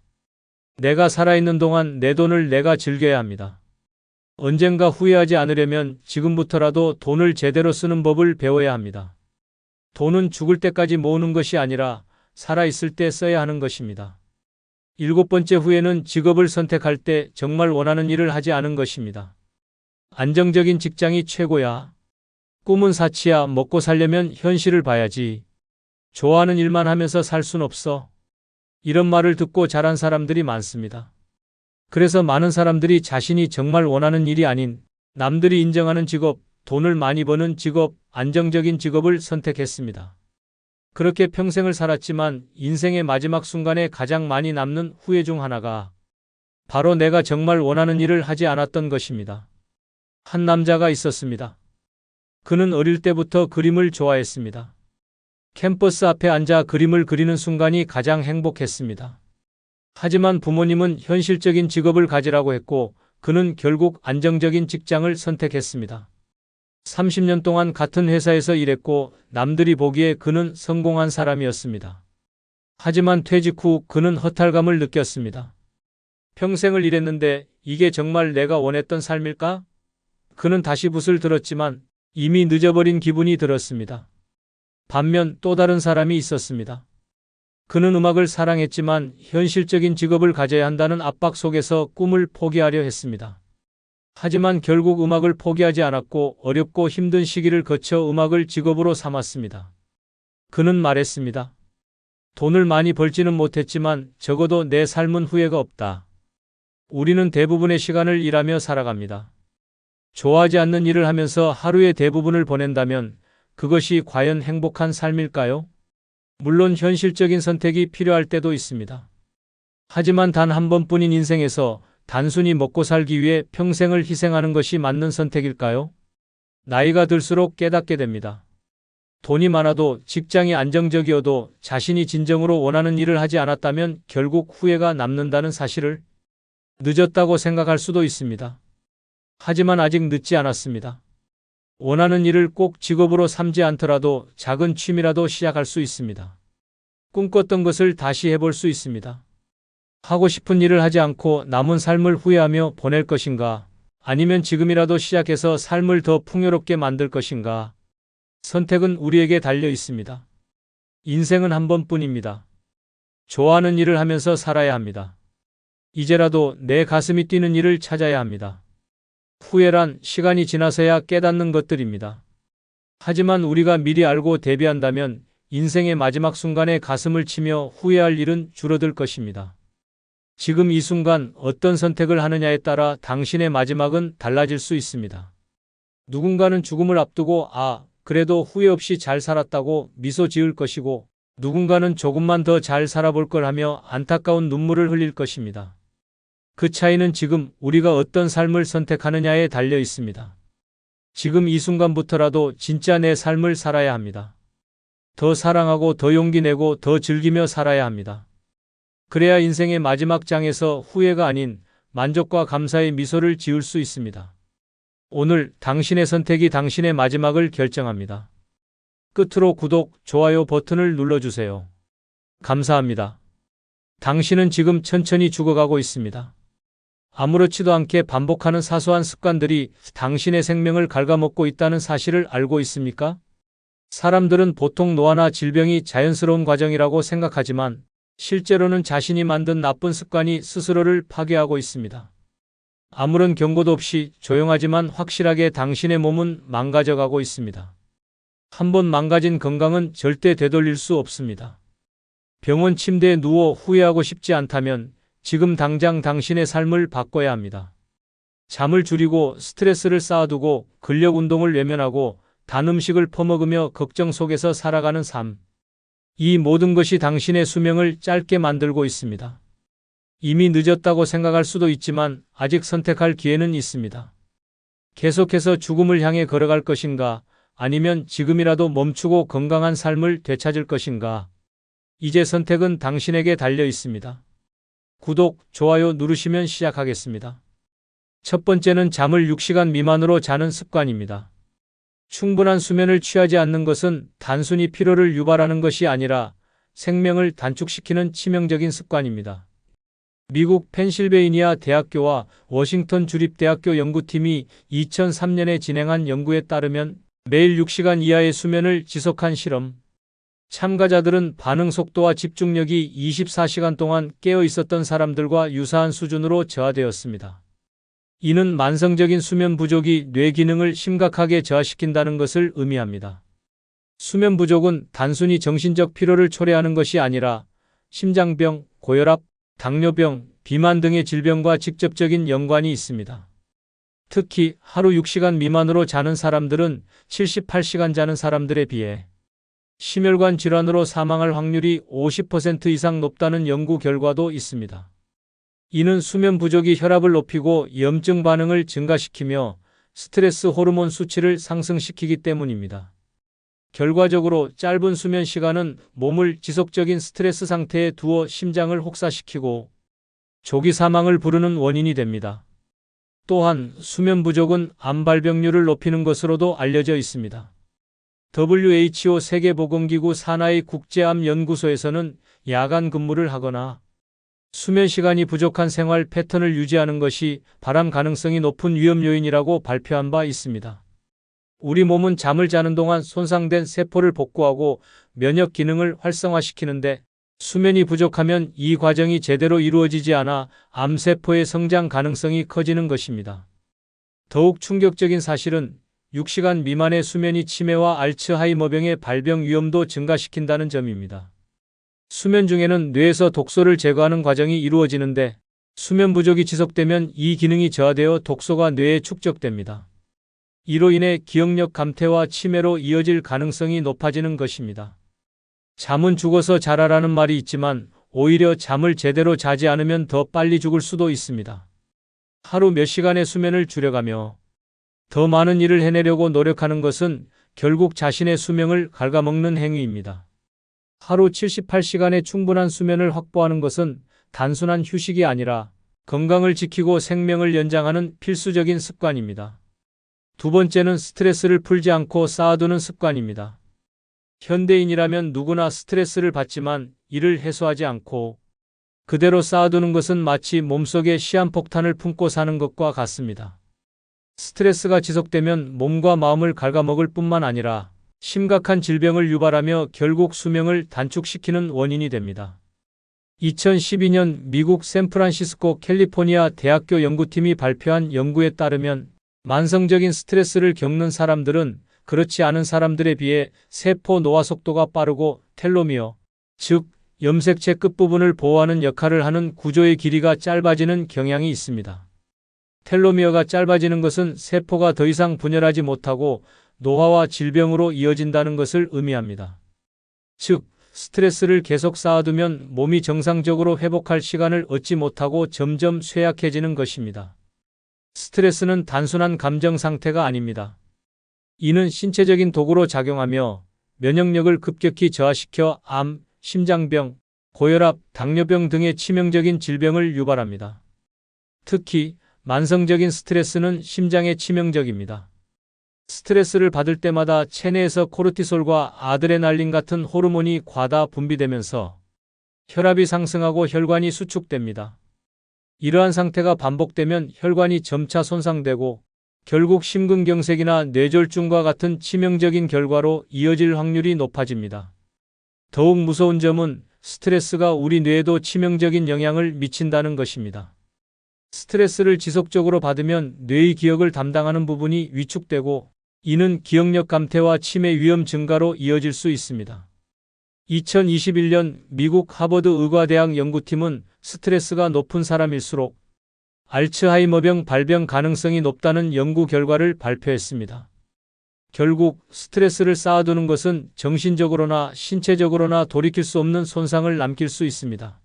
내가 살아있는 동안 내 돈을 내가 즐겨야 합니다. 언젠가 후회하지 않으려면 지금부터라도 돈을 제대로 쓰는 법을 배워야 합니다. 돈은 죽을 때까지 모으는 것이 아니라 살아있을 때 써야 하는 것입니다. 7번째 후회는 직업을 선택할 때 정말 원하는 일을 하지 않은 것입니다. 안정적인 직장이 최고야. 꿈은 사치야. 먹고 살려면 현실을 봐야지. 좋아하는 일만 하면서 살 순 없어. 이런 말을 듣고 자란 사람들이 많습니다. 그래서 많은 사람들이 자신이 정말 원하는 일이 아닌 남들이 인정하는 직업, 돈을 많이 버는 직업, 안정적인 직업을 선택했습니다. 그렇게 평생을 살았지만 인생의 마지막 순간에 가장 많이 남는 후회 중 하나가 바로 내가 정말 원하는 일을 하지 않았던 것입니다. 한 남자가 있었습니다. 그는 어릴 때부터 그림을 좋아했습니다. 캠퍼스 앞에 앉아 그림을 그리는 순간이 가장 행복했습니다. 하지만 부모님은 현실적인 직업을 가지라고 했고 그는 결국 안정적인 직장을 선택했습니다. 30년 동안 같은 회사에서 일했고 남들이 보기에 그는 성공한 사람이었습니다. 하지만 퇴직 후 그는 허탈감을 느꼈습니다. 평생을 일했는데 이게 정말 내가 원했던 삶일까? 그는 다시 붓을 들었지만 이미 늦어버린 기분이 들었습니다. 반면 또 다른 사람이 있었습니다. 그는 음악을 사랑했지만 현실적인 직업을 가져야 한다는 압박 속에서 꿈을 포기하려 했습니다. 하지만 결국 음악을 포기하지 않았고 어렵고 힘든 시기를 거쳐 음악을 직업으로 삼았습니다. 그는 말했습니다. 돈을 많이 벌지는 못했지만 적어도 내 삶은 후회가 없다. 우리는 대부분의 시간을 일하며 살아갑니다. 좋아하지 않는 일을 하면서 하루의 대부분을 보낸다면 그것이 과연 행복한 삶일까요? 물론 현실적인 선택이 필요할 때도 있습니다. 하지만 단 한 번뿐인 인생에서 단순히 먹고 살기 위해 평생을 희생하는 것이 맞는 선택일까요? 나이가 들수록 깨닫게 됩니다. 돈이 많아도 직장이 안정적이어도 자신이 진정으로 원하는 일을 하지 않았다면 결국 후회가 남는다는 사실을 늦었다고 생각할 수도 있습니다. 하지만 아직 늦지 않았습니다. 원하는 일을 꼭 직업으로 삼지 않더라도 작은 취미라도 시작할 수 있습니다. 꿈꿨던 것을 다시 해볼 수 있습니다. 하고 싶은 일을 하지 않고 남은 삶을 후회하며 보낼 것인가? 아니면 지금이라도 시작해서 삶을 더 풍요롭게 만들 것인가? 선택은 우리에게 달려 있습니다. 인생은 한 번뿐입니다. 좋아하는 일을 하면서 살아야 합니다. 이제라도 내 가슴이 뛰는 일을 찾아야 합니다. 후회란 시간이 지나서야 깨닫는 것들입니다. 하지만 우리가 미리 알고 대비한다면 인생의 마지막 순간에 가슴을 치며 후회할 일은 줄어들 것입니다. 지금 이 순간 어떤 선택을 하느냐에 따라 당신의 마지막은 달라질 수 있습니다. 누군가는 죽음을 앞두고 그래도 후회 없이 잘 살았다고 미소 지을 것이고 누군가는 조금만 더 잘 살아볼 걸 하며 안타까운 눈물을 흘릴 것입니다. 그 차이는 지금 우리가 어떤 삶을 선택하느냐에 달려 있습니다. 지금 이 순간부터라도 진짜 내 삶을 살아야 합니다. 더 사랑하고 더 용기 내고 더 즐기며 살아야 합니다. 그래야 인생의 마지막 장에서 후회가 아닌 만족과 감사의 미소를 지을 수 있습니다. 오늘 당신의 선택이 당신의 마지막을 결정합니다. 끝으로 구독, 좋아요 버튼을 눌러주세요. 감사합니다. 당신은 지금 천천히 죽어가고 있습니다. 아무렇지도 않게 반복하는 사소한 습관들이 당신의 생명을 갉아먹고 있다는 사실을 알고 있습니까? 사람들은 보통 노화나 질병이 자연스러운 과정이라고 생각하지만 실제로는 자신이 만든 나쁜 습관이 스스로를 파괴하고 있습니다. 아무런 경고도 없이 조용하지만 확실하게 당신의 몸은 망가져가고 있습니다. 한번 망가진 건강은 절대 되돌릴 수 없습니다. 병원 침대에 누워 후회하고 싶지 않다면 지금 당장 당신의 삶을 바꿔야 합니다. 잠을 줄이고 스트레스를 쌓아두고 근력 운동을 외면하고 단 음식을 퍼먹으며 걱정 속에서 살아가는 삶. 이 모든 것이 당신의 수명을 짧게 만들고 있습니다. 이미 늦었다고 생각할 수도 있지만 아직 선택할 기회는 있습니다. 계속해서 죽음을 향해 걸어갈 것인가, 아니면 지금이라도 멈추고 건강한 삶을 되찾을 것인가. 이제 선택은 당신에게 달려 있습니다. 구독, 좋아요 누르시면 시작하겠습니다. 첫 번째는 잠을 6시간 미만으로 자는 습관입니다. 충분한 수면을 취하지 않는 것은 단순히 피로를 유발하는 것이 아니라 생명을 단축시키는 치명적인 습관입니다. 미국 펜실베이니아 대학교와 워싱턴 주립대학교 연구팀이 2003년에 진행한 연구에 따르면 매일 6시간 이하의 수면을 지속한 실험. 참가자들은 반응 속도와 집중력이 24시간 동안 깨어 있었던 사람들과 유사한 수준으로 저하되었습니다. 이는 만성적인 수면 부족이 뇌 기능을 심각하게 저하시킨다는 것을 의미합니다. 수면 부족은 단순히 정신적 피로를 초래하는 것이 아니라 심장병, 고혈압, 당뇨병, 비만 등의 질병과 직접적인 연관이 있습니다. 특히 하루 6시간 미만으로 자는 사람들은 78시간 자는 사람들에 비해 심혈관 질환으로 사망할 확률이 50% 이상 높다는 연구 결과도 있습니다. 이는 수면 부족이 혈압을 높이고 염증 반응을 증가시키며 스트레스 호르몬 수치를 상승시키기 때문입니다. 결과적으로 짧은 수면 시간은 몸을 지속적인 스트레스 상태에 두어 심장을 혹사시키고 조기 사망을 부르는 원인이 됩니다. 또한 수면 부족은 암 발병률을 높이는 것으로도 알려져 있습니다. WHO 세계보건기구 산하의 국제암연구소에서는 야간 근무를 하거나 수면 시간이 부족한 생활 패턴을 유지하는 것이 발암 가능성이 높은 위험 요인이라고 발표한 바 있습니다. 우리 몸은 잠을 자는 동안 손상된 세포를 복구하고 면역 기능을 활성화시키는데 수면이 부족하면 이 과정이 제대로 이루어지지 않아 암세포의 성장 가능성이 커지는 것입니다. 더욱 충격적인 사실은 6시간 미만의 수면이 치매와 알츠하이머병의 발병 위험도 증가시킨다는 점입니다. 수면 중에는 뇌에서 독소를 제거하는 과정이 이루어지는데 수면 부족이 지속되면 이 기능이 저하되어 독소가 뇌에 축적됩니다. 이로 인해 기억력 감퇴와 치매로 이어질 가능성이 높아지는 것입니다. 잠은 죽어서 자라라는 말이 있지만 오히려 잠을 제대로 자지 않으면 더 빨리 죽을 수도 있습니다. 하루 몇 시간의 수면을 줄여가며 더 많은 일을 해내려고 노력하는 것은 결국 자신의 수명을 갉아먹는 행위입니다. 하루 78시간의 충분한 수면을 확보하는 것은 단순한 휴식이 아니라 건강을 지키고 생명을 연장하는 필수적인 습관입니다. 두 번째는 스트레스를 풀지 않고 쌓아두는 습관입니다. 현대인이라면 누구나 스트레스를 받지만 이를 해소하지 않고 그대로 쌓아두는 것은 마치 몸속에 시한폭탄을 품고 사는 것과 같습니다. 스트레스가 지속되면 몸과 마음을 갉아먹을 뿐만 아니라 심각한 질병을 유발하며 결국 수명을 단축시키는 원인이 됩니다. 2012년 미국 샌프란시스코 캘리포니아 대학교 연구팀이 발표한 연구에 따르면 만성적인 스트레스를 겪는 사람들은 그렇지 않은 사람들에 비해 세포 노화 속도가 빠르고 텔로미어, 즉 염색체 끝부분을 보호하는 역할을 하는 구조의 길이가 짧아지는 경향이 있습니다. 텔로미어가 짧아지는 것은 세포가 더 이상 분열하지 못하고 노화와 질병으로 이어진다는 것을 의미합니다. 즉, 스트레스를 계속 쌓아두면 몸이 정상적으로 회복할 시간을 얻지 못하고 점점 쇠약해지는 것입니다. 스트레스는 단순한 감정 상태가 아닙니다. 이는 신체적인 도구로 작용하며 면역력을 급격히 저하시켜 암, 심장병, 고혈압, 당뇨병 등의 치명적인 질병을 유발합니다. 특히 만성적인 스트레스는 심장에 치명적입니다. 스트레스를 받을 때마다 체내에서 코르티솔과 아드레날린 같은 호르몬이 과다 분비되면서 혈압이 상승하고 혈관이 수축됩니다. 이러한 상태가 반복되면 혈관이 점차 손상되고 결국 심근경색이나 뇌졸중과 같은 치명적인 결과로 이어질 확률이 높아집니다. 더욱 무서운 점은 스트레스가 우리 뇌에도 치명적인 영향을 미친다는 것입니다. 스트레스를 지속적으로 받으면 뇌의 기억을 담당하는 부분이 위축되고 이는 기억력 감퇴와 치매 위험 증가로 이어질 수 있습니다. 2021년 미국 하버드 의과대학 연구팀은 스트레스가 높은 사람일수록 알츠하이머병 발병 가능성이 높다는 연구 결과를 발표했습니다. 결국 스트레스를 쌓아두는 것은 정신적으로나 신체적으로나 돌이킬 수 없는 손상을 남길 수 있습니다.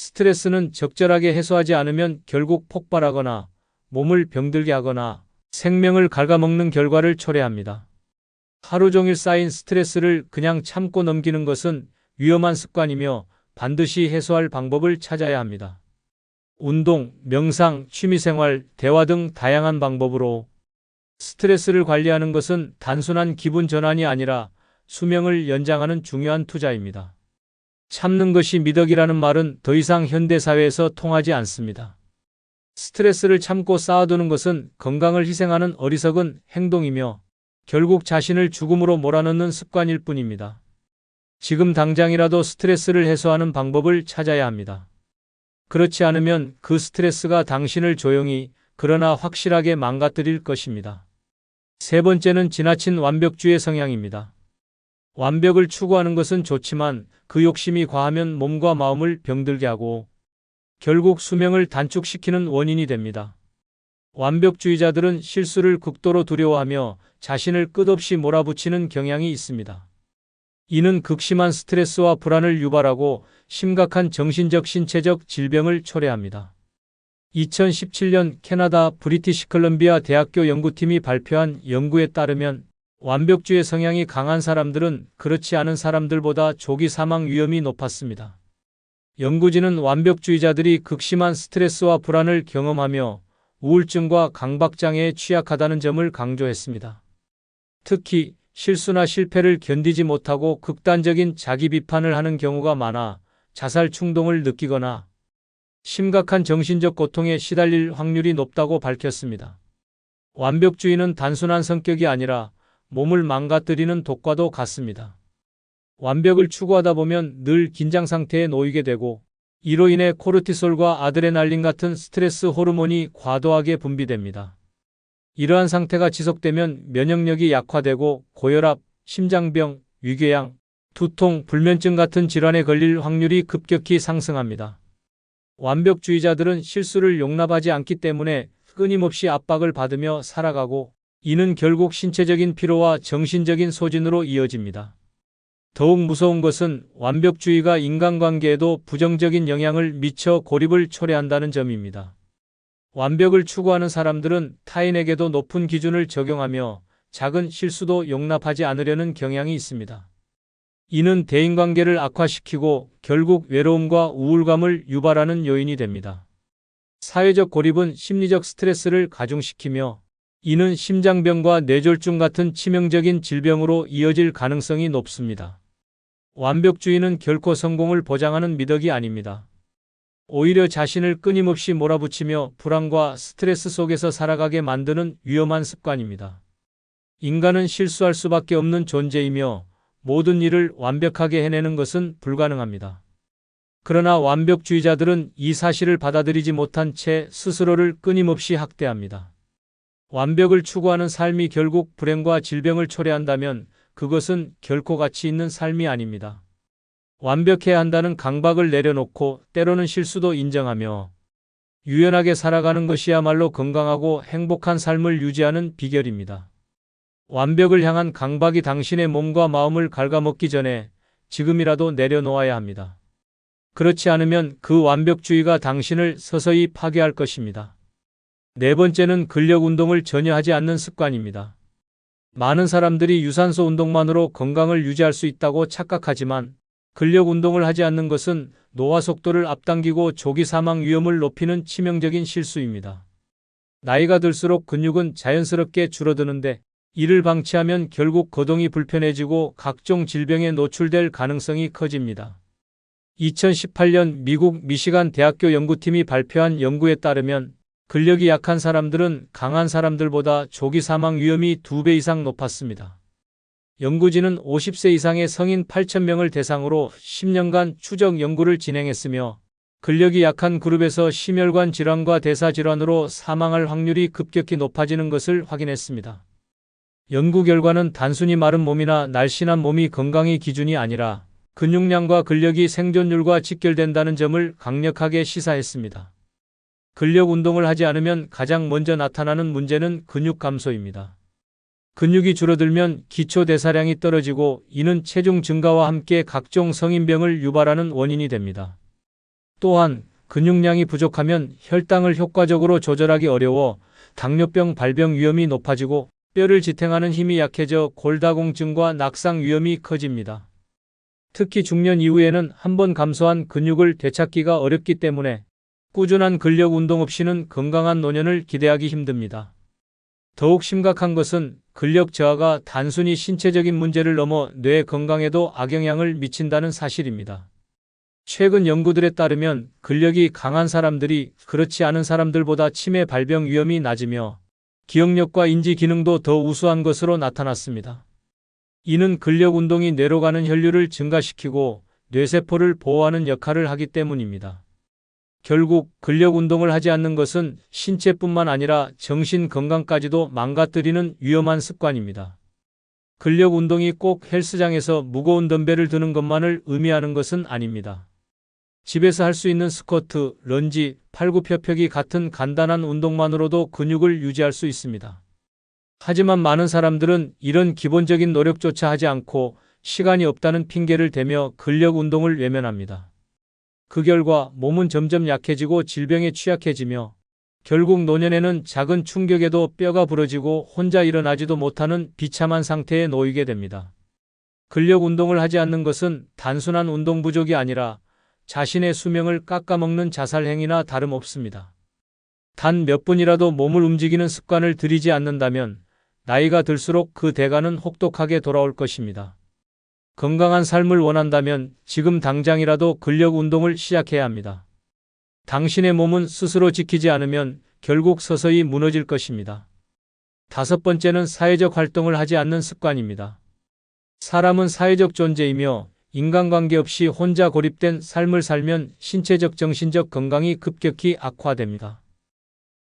스트레스는 적절하게 해소하지 않으면 결국 폭발하거나 몸을 병들게 하거나 생명을 갉아먹는 결과를 초래합니다. 하루 종일 쌓인 스트레스를 그냥 참고 넘기는 것은 위험한 습관이며 반드시 해소할 방법을 찾아야 합니다. 운동, 명상, 취미생활, 대화 등 다양한 방법으로 스트레스를 관리하는 것은 단순한 기분 전환이 아니라 수명을 연장하는 중요한 투자입니다. 참는 것이 미덕이라는 말은 더 이상 현대사회에서 통하지 않습니다. 스트레스를 참고 쌓아두는 것은 건강을 희생하는 어리석은 행동이며 결국 자신을 죽음으로 몰아넣는 습관일 뿐입니다. 지금 당장이라도 스트레스를 해소하는 방법을 찾아야 합니다. 그렇지 않으면 그 스트레스가 당신을 조용히 그러나 확실하게 망가뜨릴 것입니다. 세 번째는 지나친 완벽주의 성향입니다. 완벽을 추구하는 것은 좋지만 그 욕심이 과하면 몸과 마음을 병들게 하고 결국 수명을 단축시키는 원인이 됩니다. 완벽주의자들은 실수를 극도로 두려워하며 자신을 끝없이 몰아붙이는 경향이 있습니다. 이는 극심한 스트레스와 불안을 유발하고 심각한 정신적 신체적 질병을 초래합니다. 2017년 캐나다 브리티시 컬럼비아 대학교 연구팀이 발표한 연구에 따르면 완벽주의 성향이 강한 사람들은 그렇지 않은 사람들보다 조기 사망 위험이 높았습니다. 연구진은 완벽주의자들이 극심한 스트레스와 불안을 경험하며 우울증과 강박장애에 취약하다는 점을 강조했습니다. 특히 실수나 실패를 견디지 못하고 극단적인 자기 비판을 하는 경우가 많아 자살 충동을 느끼거나 심각한 정신적 고통에 시달릴 확률이 높다고 밝혔습니다. 완벽주의는 단순한 성격이 아니라 몸을 망가뜨리는 독과도 같습니다. 완벽을 추구하다 보면 늘 긴장 상태에 놓이게 되고 이로 인해 코르티솔과 아드레날린 같은 스트레스 호르몬이 과도하게 분비됩니다. 이러한 상태가 지속되면 면역력이 약화되고 고혈압, 심장병, 위궤양, 두통, 불면증 같은 질환에 걸릴 확률이 급격히 상승합니다. 완벽주의자들은 실수를 용납하지 않기 때문에 끊임없이 압박을 받으며 살아가고 이는 결국 신체적인 피로와 정신적인 소진으로 이어집니다. 더욱 무서운 것은 완벽주의가 인간관계에도 부정적인 영향을 미쳐 고립을 초래한다는 점입니다. 완벽을 추구하는 사람들은 타인에게도 높은 기준을 적용하며 작은 실수도 용납하지 않으려는 경향이 있습니다. 이는 대인관계를 악화시키고 결국 외로움과 우울감을 유발하는 요인이 됩니다. 사회적 고립은 심리적 스트레스를 가중시키며 이는 심장병과 뇌졸중 같은 치명적인 질병으로 이어질 가능성이 높습니다. 완벽주의는 결코 성공을 보장하는 미덕이 아닙니다. 오히려 자신을 끊임없이 몰아붙이며 불안과 스트레스 속에서 살아가게 만드는 위험한 습관입니다. 인간은 실수할 수밖에 없는 존재이며 모든 일을 완벽하게 해내는 것은 불가능합니다. 그러나 완벽주의자들은 이 사실을 받아들이지 못한 채 스스로를 끊임없이 학대합니다. 완벽을 추구하는 삶이 결국 불행과 질병을 초래한다면 그것은 결코 가치 있는 삶이 아닙니다. 완벽해야 한다는 강박을 내려놓고 때로는 실수도 인정하며 유연하게 살아가는 것이야말로 건강하고 행복한 삶을 유지하는 비결입니다. 완벽을 향한 강박이 당신의 몸과 마음을 갉아먹기 전에 지금이라도 내려놓아야 합니다. 그렇지 않으면 그 완벽주의가 당신을 서서히 파괴할 것입니다. 네 번째는 근력 운동을 전혀 하지 않는 습관입니다. 많은 사람들이 유산소 운동만으로 건강을 유지할 수 있다고 착각하지만 근력 운동을 하지 않는 것은 노화 속도를 앞당기고 조기 사망 위험을 높이는 치명적인 실수입니다. 나이가 들수록 근육은 자연스럽게 줄어드는데 이를 방치하면 결국 거동이 불편해지고 각종 질병에 노출될 가능성이 커집니다. 2018년 미국 미시간 대학교 연구팀이 발표한 연구에 따르면 근력이 약한 사람들은 강한 사람들보다 조기 사망 위험이 2배 이상 높았습니다. 연구진은 50세 이상의 성인 8,000명을 대상으로 10년간 추적 연구를 진행했으며 근력이 약한 그룹에서 심혈관 질환과 대사 질환으로 사망할 확률이 급격히 높아지는 것을 확인했습니다. 연구 결과는 단순히 마른 몸이나 날씬한 몸이 건강의 기준이 아니라 근육량과 근력이 생존율과 직결된다는 점을 강력하게 시사했습니다. 근력 운동을 하지 않으면 가장 먼저 나타나는 문제는 근육 감소입니다. 근육이 줄어들면 기초 대사량이 떨어지고 이는 체중 증가와 함께 각종 성인병을 유발하는 원인이 됩니다. 또한 근육량이 부족하면 혈당을 효과적으로 조절하기 어려워 당뇨병 발병 위험이 높아지고 뼈를 지탱하는 힘이 약해져 골다공증과 낙상 위험이 커집니다. 특히 중년 이후에는 한번 감소한 근육을 되찾기가 어렵기 때문에 꾸준한 근력 운동 없이는 건강한 노년을 기대하기 힘듭니다. 더욱 심각한 것은 근력 저하가 단순히 신체적인 문제를 넘어 뇌 건강에도 악영향을 미친다는 사실입니다. 최근 연구들에 따르면 근력이 강한 사람들이 그렇지 않은 사람들보다 치매 발병 위험이 낮으며 기억력과 인지 기능도 더 우수한 것으로 나타났습니다. 이는 근력 운동이 뇌로 가는 혈류를 증가시키고 뇌세포를 보호하는 역할을 하기 때문입니다. 결국 근력 운동을 하지 않는 것은 신체뿐만 아니라 정신 건강까지도 망가뜨리는 위험한 습관입니다. 근력 운동이 꼭 헬스장에서 무거운 덤벨을 드는 것만을 의미하는 것은 아닙니다. 집에서 할 수 있는 스쿼트, 런지, 팔굽혀펴기 같은 간단한 운동만으로도 근육을 유지할 수 있습니다. 하지만 많은 사람들은 이런 기본적인 노력조차 하지 않고 시간이 없다는 핑계를 대며 근력 운동을 외면합니다. 그 결과 몸은 점점 약해지고 질병에 취약해지며 결국 노년에는 작은 충격에도 뼈가 부러지고 혼자 일어나지도 못하는 비참한 상태에 놓이게 됩니다. 근력 운동을 하지 않는 것은 단순한 운동 부족이 아니라 자신의 수명을 깎아먹는 자살 행위나 다름없습니다. 단 몇 분이라도 몸을 움직이는 습관을 들이지 않는다면 나이가 들수록 그 대가는 혹독하게 돌아올 것입니다. 건강한 삶을 원한다면 지금 당장이라도 근력 운동을 시작해야 합니다. 당신의 몸은 스스로 지키지 않으면 결국 서서히 무너질 것입니다. 5번째는 사회적 활동을 하지 않는 습관입니다. 사람은 사회적 존재이며 인간관계 없이 혼자 고립된 삶을 살면 신체적 정신적 건강이 급격히 악화됩니다.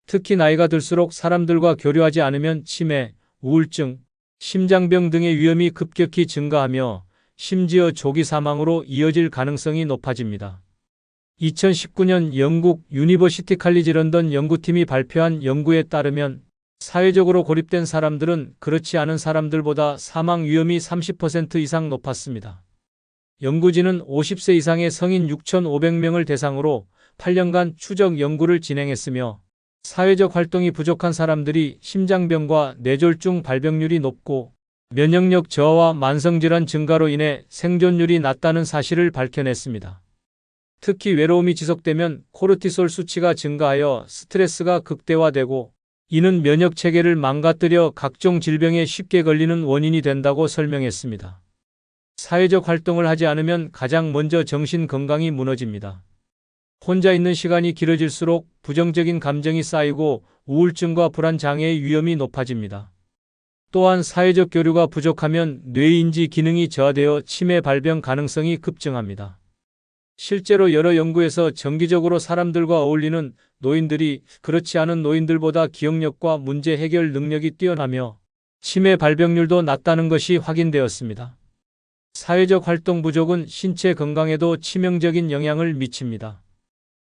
특히 나이가 들수록 사람들과 교류하지 않으면 치매, 우울증, 심장병 등의 위험이 급격히 증가하며 심지어 조기 사망으로 이어질 가능성이 높아집니다. 2019년 영국 유니버시티 칼리지 런던 연구팀이 발표한 연구에 따르면 사회적으로 고립된 사람들은 그렇지 않은 사람들보다 사망 위험이 30% 이상 높았습니다. 연구진은 50세 이상의 성인 6,500명을 대상으로 8년간 추적 연구를 진행했으며 사회적 활동이 부족한 사람들이 심장병과 뇌졸중 발병률이 높고 면역력 저하와 만성질환 증가로 인해 생존율이 낮다는 사실을 밝혀냈습니다. 특히 외로움이 지속되면 코르티솔 수치가 증가하여 스트레스가 극대화되고 이는 면역 체계를 망가뜨려 각종 질병에 쉽게 걸리는 원인이 된다고 설명했습니다. 사회적 활동을 하지 않으면 가장 먼저 정신 건강이 무너집니다. 혼자 있는 시간이 길어질수록 부정적인 감정이 쌓이고 우울증과 불안 장애의 위험이 높아집니다. 또한 사회적 교류가 부족하면 뇌인지 기능이 저하되어 치매 발병 가능성이 급증합니다. 실제로 여러 연구에서 정기적으로 사람들과 어울리는 노인들이 그렇지 않은 노인들보다 기억력과 문제 해결 능력이 뛰어나며 치매 발병률도 낮다는 것이 확인되었습니다. 사회적 활동 부족은 신체 건강에도 치명적인 영향을 미칩니다.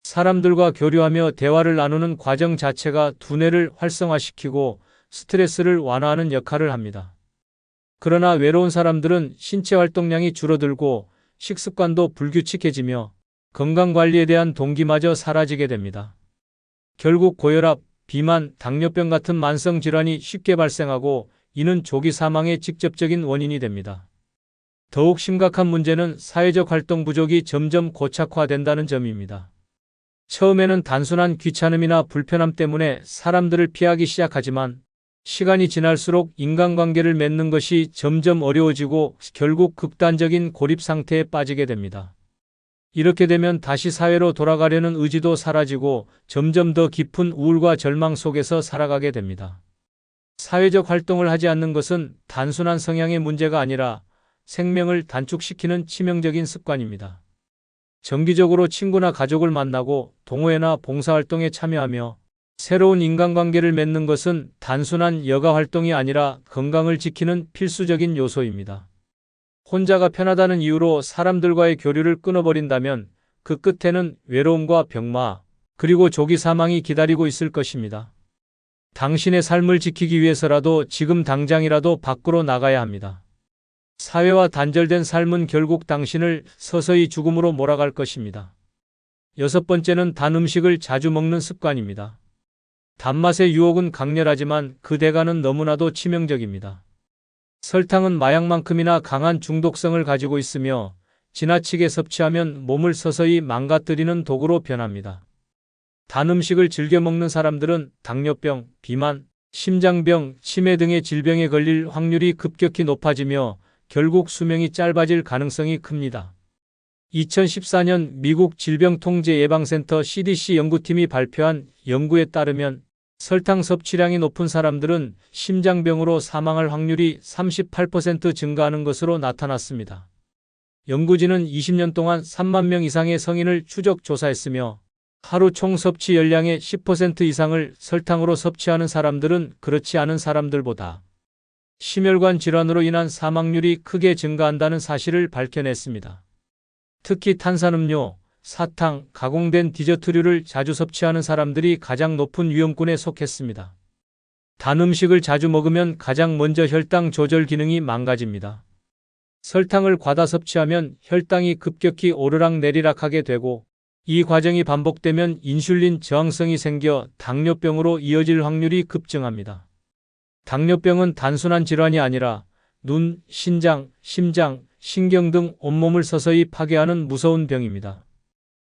사람들과 교류하며 대화를 나누는 과정 자체가 두뇌를 활성화시키고 스트레스를 완화하는 역할을 합니다. 그러나 외로운 사람들은 신체 활동량이 줄어들고 식습관도 불규칙해지며 건강관리에 대한 동기마저 사라지게 됩니다. 결국 고혈압, 비만, 당뇨병 같은 만성 질환이 쉽게 발생하고 이는 조기 사망의 직접적인 원인이 됩니다. 더욱 심각한 문제는 사회적 활동 부족이 점점 고착화된다는 점입니다. 처음에는 단순한 귀찮음이나 불편함 때문에 사람들을 피하기 시작하지만 시간이 지날수록 인간관계를 맺는 것이 점점 어려워지고 결국 극단적인 고립 상태에 빠지게 됩니다. 이렇게 되면 다시 사회로 돌아가려는 의지도 사라지고 점점 더 깊은 우울과 절망 속에서 살아가게 됩니다. 사회적 활동을 하지 않는 것은 단순한 성향의 문제가 아니라 생명을 단축시키는 치명적인 습관입니다. 정기적으로 친구나 가족을 만나고 동호회나 봉사활동에 참여하며 새로운 인간관계를 맺는 것은 단순한 여가 활동이 아니라 건강을 지키는 필수적인 요소입니다. 혼자가 편하다는 이유로 사람들과의 교류를 끊어버린다면 그 끝에는 외로움과 병마, 그리고 조기 사망이 기다리고 있을 것입니다. 당신의 삶을 지키기 위해서라도 지금 당장이라도 밖으로 나가야 합니다. 사회와 단절된 삶은 결국 당신을 서서히 죽음으로 몰아갈 것입니다. 6번째는 단 음식을 자주 먹는 습관입니다. 단맛의 유혹은 강렬하지만 그 대가는 너무나도 치명적입니다. 설탕은 마약만큼이나 강한 중독성을 가지고 있으며 지나치게 섭취하면 몸을 서서히 망가뜨리는 도구로 변합니다. 단 음식을 즐겨 먹는 사람들은 당뇨병, 비만, 심장병, 치매 등의 질병에 걸릴 확률이 급격히 높아지며 결국 수명이 짧아질 가능성이 큽니다. 2014년 미국 질병통제예방센터 CDC 연구팀이 발표한 연구에 따르면 설탕 섭취량이 높은 사람들은 심장병으로 사망할 확률이 38% 증가하는 것으로 나타났습니다. 연구진은 20년 동안 3만 명 이상의 성인을 추적 조사했으며 하루 총 섭취 열량의 10% 이상을 설탕으로 섭취하는 사람들은 그렇지 않은 사람들보다 심혈관 질환으로 인한 사망률이 크게 증가한다는 사실을 밝혀냈습니다. 특히 탄산음료, 사탕, 가공된 디저트류를 자주 섭취하는 사람들이 가장 높은 위험군에 속했습니다. 단 음식을 자주 먹으면 가장 먼저 혈당 조절 기능이 망가집니다. 설탕을 과다 섭취하면 혈당이 급격히 오르락내리락하게 되고 이 과정이 반복되면 인슐린 저항성이 생겨 당뇨병으로 이어질 확률이 급증합니다. 당뇨병은 단순한 질환이 아니라 눈, 신장, 심장, 신경 등 온몸을 서서히 파괴하는 무서운 병입니다.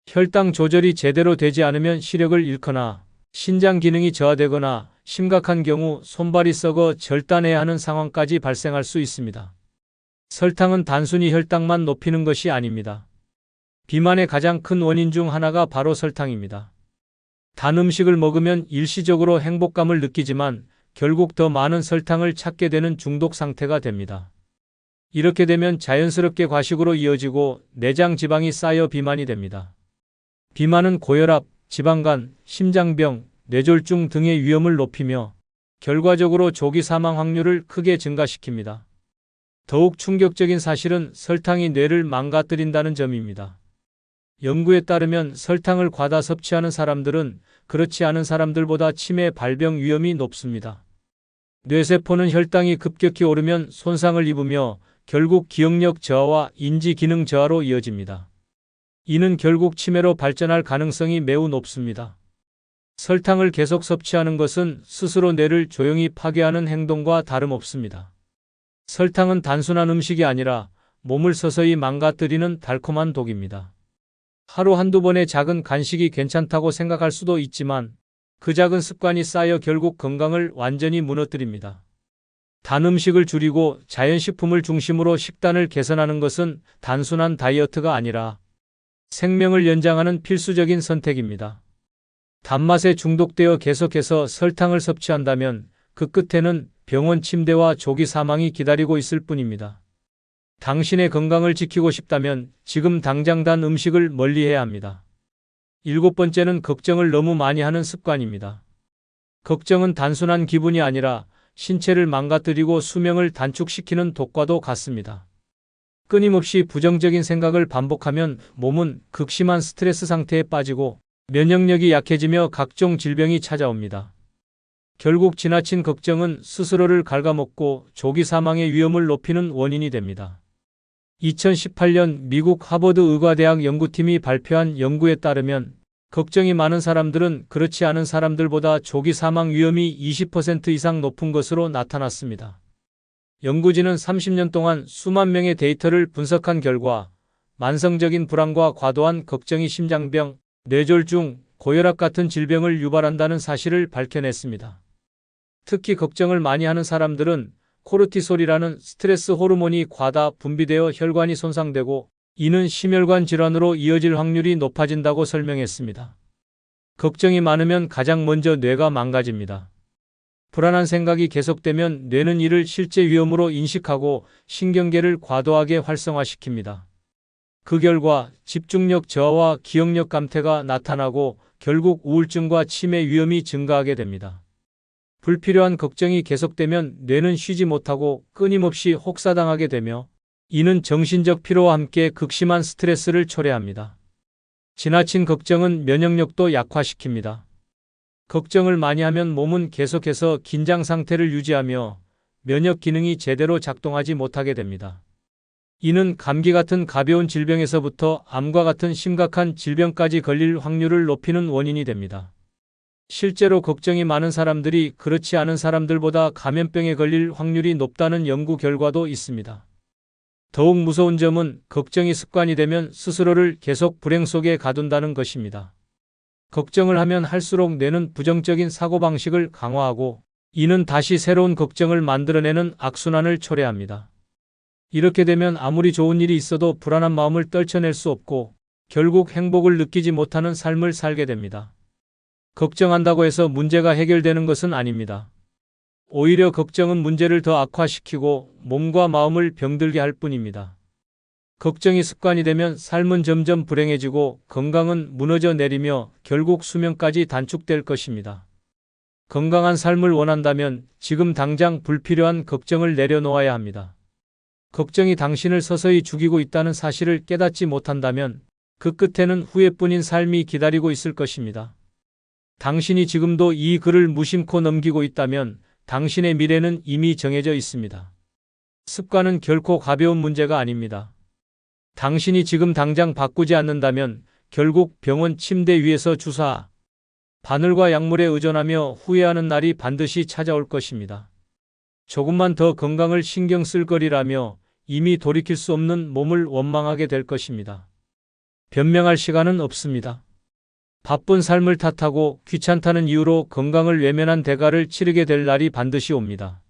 혈당 조절이 제대로 되지 않으면 시력을 잃거나 신장 기능이 저하되거나 심각한 경우 손발이 썩어 절단해야 하는 상황까지 발생할 수 있습니다. 설탕은 단순히 혈당만 높이는 것이 아닙니다. 비만의 가장 큰 원인 중 하나가 바로 설탕입니다. 단 음식을 먹으면 일시적으로 행복감을 느끼지만 결국 더 많은 설탕을 찾게 되는 중독 상태가 됩니다. 이렇게 되면 자연스럽게 과식으로 이어지고 내장 지방이 쌓여 비만이 됩니다. 비만은 고혈압, 지방간, 심장병, 뇌졸중 등의 위험을 높이며 결과적으로 조기 사망 확률을 크게 증가시킵니다. 더욱 충격적인 사실은 설탕이 뇌를 망가뜨린다는 점입니다. 연구에 따르면 설탕을 과다 섭취하는 사람들은 그렇지 않은 사람들보다 치매 발병 위험이 높습니다. 뇌세포는 혈당이 급격히 오르면 손상을 입으며 결국 기억력 저하와 인지 기능 저하로 이어집니다. 이는 결국 치매로 발전할 가능성이 매우 높습니다. 설탕을 계속 섭취하는 것은 스스로 뇌를 조용히 파괴하는 행동과 다름없습니다. 설탕은 단순한 음식이 아니라 몸을 서서히 망가뜨리는 달콤한 독입니다. 하루 한두 번의 작은 간식이 괜찮다고 생각할 수도 있지만 그 작은 습관이 쌓여 결국 건강을 완전히 무너뜨립니다. 단 음식을 줄이고 자연식품을 중심으로 식단을 개선하는 것은 단순한 다이어트가 아니라 생명을 연장하는 필수적인 선택입니다. 단맛에 중독되어 계속해서 설탕을 섭취한다면 그 끝에는 병원 침대와 조기 사망이 기다리고 있을 뿐입니다. 당신의 건강을 지키고 싶다면 지금 당장 단 음식을 멀리해야 합니다. 7번째는 걱정을 너무 많이 하는 습관입니다. 걱정은 단순한 기분이 아니라 신체를 망가뜨리고 수명을 단축시키는 독과도 같습니다. 끊임없이 부정적인 생각을 반복하면 몸은 극심한 스트레스 상태에 빠지고 면역력이 약해지며 각종 질병이 찾아옵니다. 결국 지나친 걱정은 스스로를 갉아먹고 조기 사망의 위험을 높이는 원인이 됩니다. 2018년 미국 하버드 의과대학 연구팀이 발표한 연구에 따르면 걱정이 많은 사람들은 그렇지 않은 사람들보다 조기 사망 위험이 20% 이상 높은 것으로 나타났습니다. 연구진은 30년 동안 수만 명의 데이터를 분석한 결과 만성적인 불안과 과도한 걱정이 심장병, 뇌졸중, 고혈압 같은 질병을 유발한다는 사실을 밝혀냈습니다. 특히 걱정을 많이 하는 사람들은 코르티솔이라는 스트레스 호르몬이 과다 분비되어 혈관이 손상되고 이는 심혈관 질환으로 이어질 확률이 높아진다고 설명했습니다. 걱정이 많으면 가장 먼저 뇌가 망가집니다. 불안한 생각이 계속되면 뇌는 이를 실제 위험으로 인식하고 신경계를 과도하게 활성화시킵니다. 그 결과 집중력 저하와 기억력 감퇴가 나타나고 결국 우울증과 치매 위험이 증가하게 됩니다. 불필요한 걱정이 계속되면 뇌는 쉬지 못하고 끊임없이 혹사당하게 되며 이는 정신적 피로와 함께 극심한 스트레스를 초래합니다. 지나친 걱정은 면역력도 약화시킵니다. 걱정을 많이 하면 몸은 계속해서 긴장 상태를 유지하며 면역 기능이 제대로 작동하지 못하게 됩니다. 이는 감기 같은 가벼운 질병에서부터 암과 같은 심각한 질병까지 걸릴 확률을 높이는 원인이 됩니다. 실제로 걱정이 많은 사람들이 그렇지 않은 사람들보다 감염병에 걸릴 확률이 높다는 연구 결과도 있습니다. 더욱 무서운 점은 걱정이 습관이 되면 스스로를 계속 불행 속에 가둔다는 것입니다. 걱정을 하면 할수록 뇌는 부정적인 사고방식을 강화하고 이는 다시 새로운 걱정을 만들어내는 악순환을 초래합니다. 이렇게 되면 아무리 좋은 일이 있어도 불안한 마음을 떨쳐낼 수 없고 결국 행복을 느끼지 못하는 삶을 살게 됩니다. 걱정한다고 해서 문제가 해결되는 것은 아닙니다. 오히려 걱정은 문제를 더 악화시키고 몸과 마음을 병들게 할 뿐입니다. 걱정이 습관이 되면 삶은 점점 불행해지고 건강은 무너져 내리며 결국 수명까지 단축될 것입니다. 건강한 삶을 원한다면 지금 당장 불필요한 걱정을 내려놓아야 합니다. 걱정이 당신을 서서히 죽이고 있다는 사실을 깨닫지 못한다면 그 끝에는 후회뿐인 삶이 기다리고 있을 것입니다. 당신이 지금도 이 글을 무심코 넘기고 있다면 당신의 미래는 이미 정해져 있습니다. 습관은 결코 가벼운 문제가 아닙니다. 당신이 지금 당장 바꾸지 않는다면 결국 병원 침대 위에서 주사, 바늘과 약물에 의존하며 후회하는 날이 반드시 찾아올 것입니다. 조금만 더 건강을 신경 쓸 거리라며 이미 돌이킬 수 없는 몸을 원망하게 될 것입니다. 변명할 시간은 없습니다. 바쁜 삶을 탓하고 귀찮다는 이유로 건강을 외면한 대가를 치르게 될 날이 반드시 옵니다.